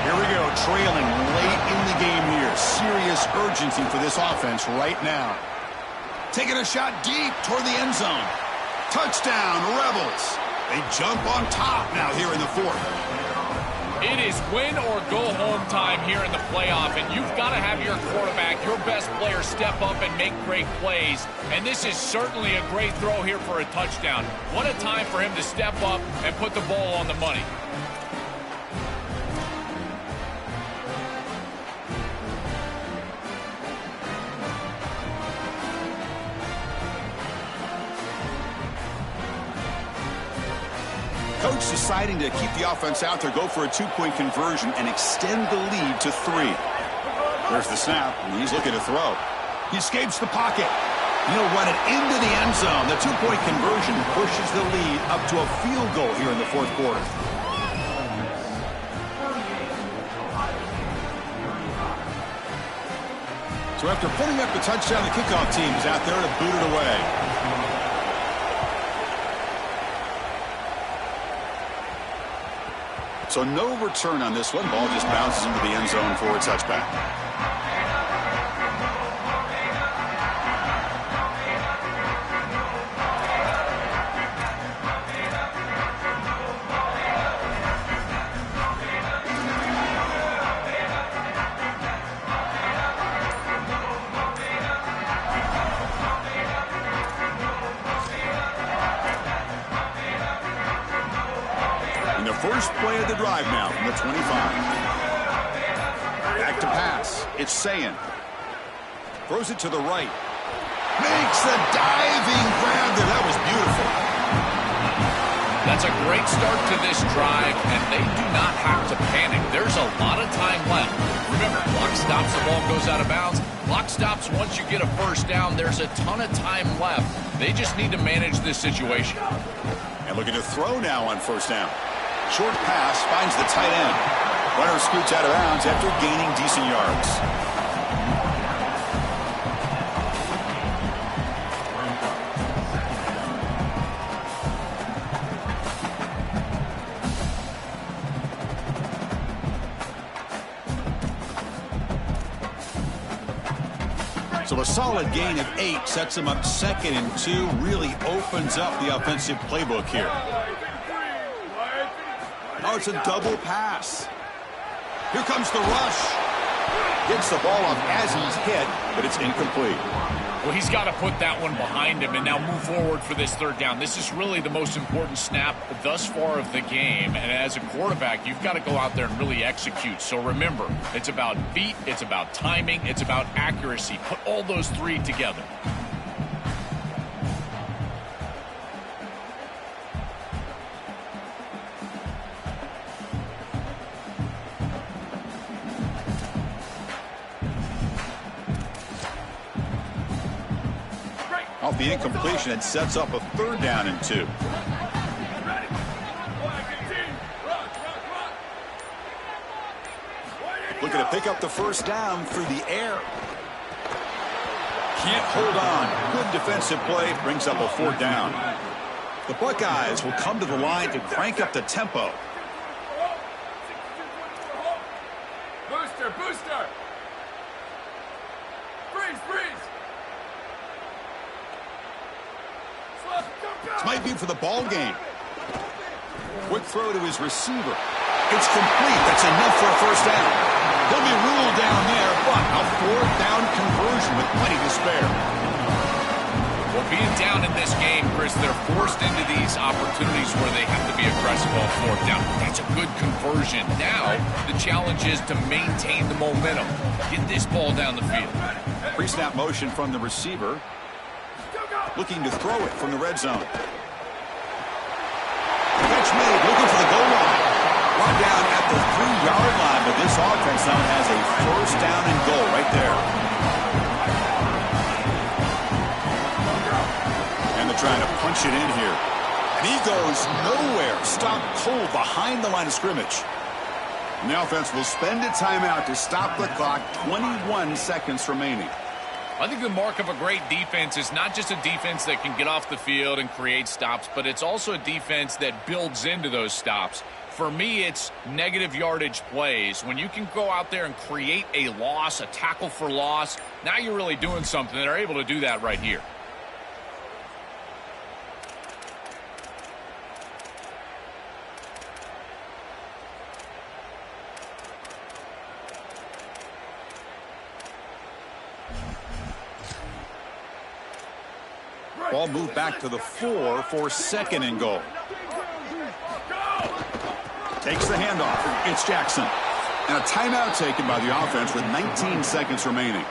Here we go, trailing late in the game here. Serious urgency for this offense right now. Taking a shot deep toward the end zone. Touchdown, Rebels. They jump on top now here in the fourth. It is win or go home time here in the playoff, and you've got to have your quarterback, your best player, step up and make great plays. And this is certainly a great throw here for a touchdown. What a time for him to step up and put the ball on the money. Coach deciding to keep the offense out there, go for a two-point conversion, and extend the lead to 3. There's the snap, and he's looking to throw. He escapes the pocket. He'll run it into the end zone. The two-point conversion pushes the lead up to a field goal here in the fourth quarter. So after putting up the touchdown, the kickoff team is out there to boot it away. So no return on this one. Ball just bounces into the end zone for a touchback. First play of the drive now from the 25. Back to pass. It's Ncaa. Throws it to the right. Makes the diving grab there. That was beautiful. That's a great start to this drive, and they do not have to panic. There's a lot of time left. Remember, clock stops, the ball goes out of bounds. Clock stops once you get a first down. There's a ton of time left. They just need to manage this situation. And looking to throw now on first down. Short pass finds the tight end. Runner scoots out of bounds after gaining decent yards. So a solid gain of 8 sets him up 2nd and 2. Really opens up the offensive playbook here. Oh, it's a double pass. Here comes the rush. Gets the ball off as he's hit, but it's incomplete. Well, he's got to put that one behind him and now move forward for this third down. This is really the most important snap thus far of the game. And as a quarterback, you've got to go out there and really execute. So remember, it's about feet, it's about timing, it's about accuracy. Put all those 3 together. Off the incompletion, it sets up a 3rd down and 2. Looking to pick up the first down through the air. Can't hold on. Good defensive play. Brings up a 4th down. The Buckeyes will come to the line to crank up the tempo. Booster, booster. Freeze, freeze. This might be for the ball game. Quick throw to his receiver. It's complete. That's enough for a 1st down. He'll be ruled down there, but a 4th down conversion with plenty to spare. Well, being down in this game, Chris, they're forced into these opportunities where they have to be aggressive on 4th down. That's a good conversion. Now, the challenge is to maintain the momentum. Get this ball down the field. Pre-snap motion from the receiver. Looking to throw it from the red zone. Catch made, looking for the goal line. Brought down at the 3-yard line, but this offense now has a 1st down and goal right there. And they're trying to punch it in here. And he goes nowhere. Stopped cold behind the line of scrimmage. And the offense will spend a timeout to stop the clock. 21 seconds remaining. I think the mark of a great defense is not just a defense that can get off the field and create stops, but it's also a defense that builds into those stops. For me, it's negative yardage plays. When you can go out there and create a loss, a tackle for loss, now you're really doing something. They're able to do that right here. Ball moved back to the 4 for 2nd and goal. Takes the handoff. It's Jackson. And a timeout taken by the offense with 19 seconds remaining.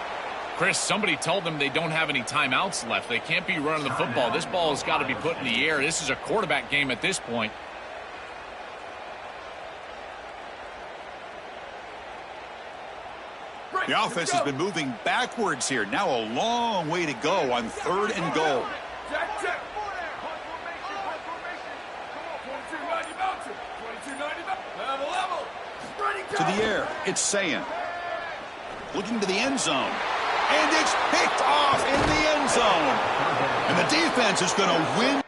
Chris, somebody told them they don't have any timeouts left. They can't be running the football. This ball has got to be put in the air. This is a quarterback game at this point. The offense has been moving backwards here. Now a long way to go on 3rd and goal. Check, check. 22-90 mountain. 22-90 mountain. Level. Ready, go. To the air, it's Ncaa. Looking to the end zone. And it's picked off in the end zone. And the defense is going to win.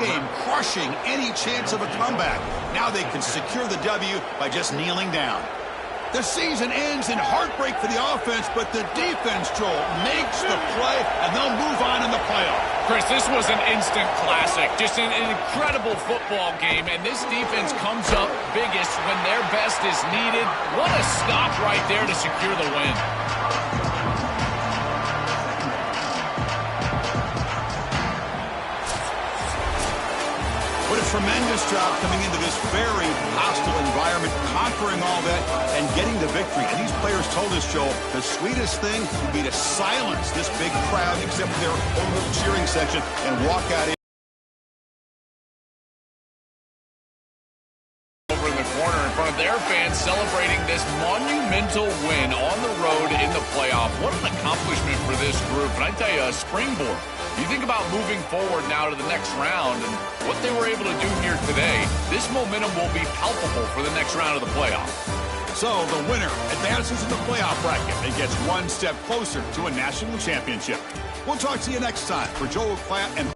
Game crushing any chance of a comeback. Now they can secure the W by just kneeling down. The season ends in heartbreak for the offense, but the defense, Joel, makes the play, and they'll move on in the playoff. Chris, this was an instant classic. Just an incredible football game, and this defense comes up biggest when their best is needed. What a stop right there to secure the win. What a tremendous job coming into this very hostile environment, conquering all that, and getting the victory. And these players told us, Joel, the sweetest thing would be to silence this big crowd, except for their own little cheering section, and walk out in. Over in the corner in front of their fans, celebrating this monumental win on the road in the playoff. What an accomplishment for this group. And I tell you, a springboard. You think about moving forward now to the next round and what they were able to do here today, this momentum will be palpable for the next round of the playoff. So the winner advances in the playoff bracket and gets one step closer to a national championship. We'll talk to you next time. For Joel Ncaa and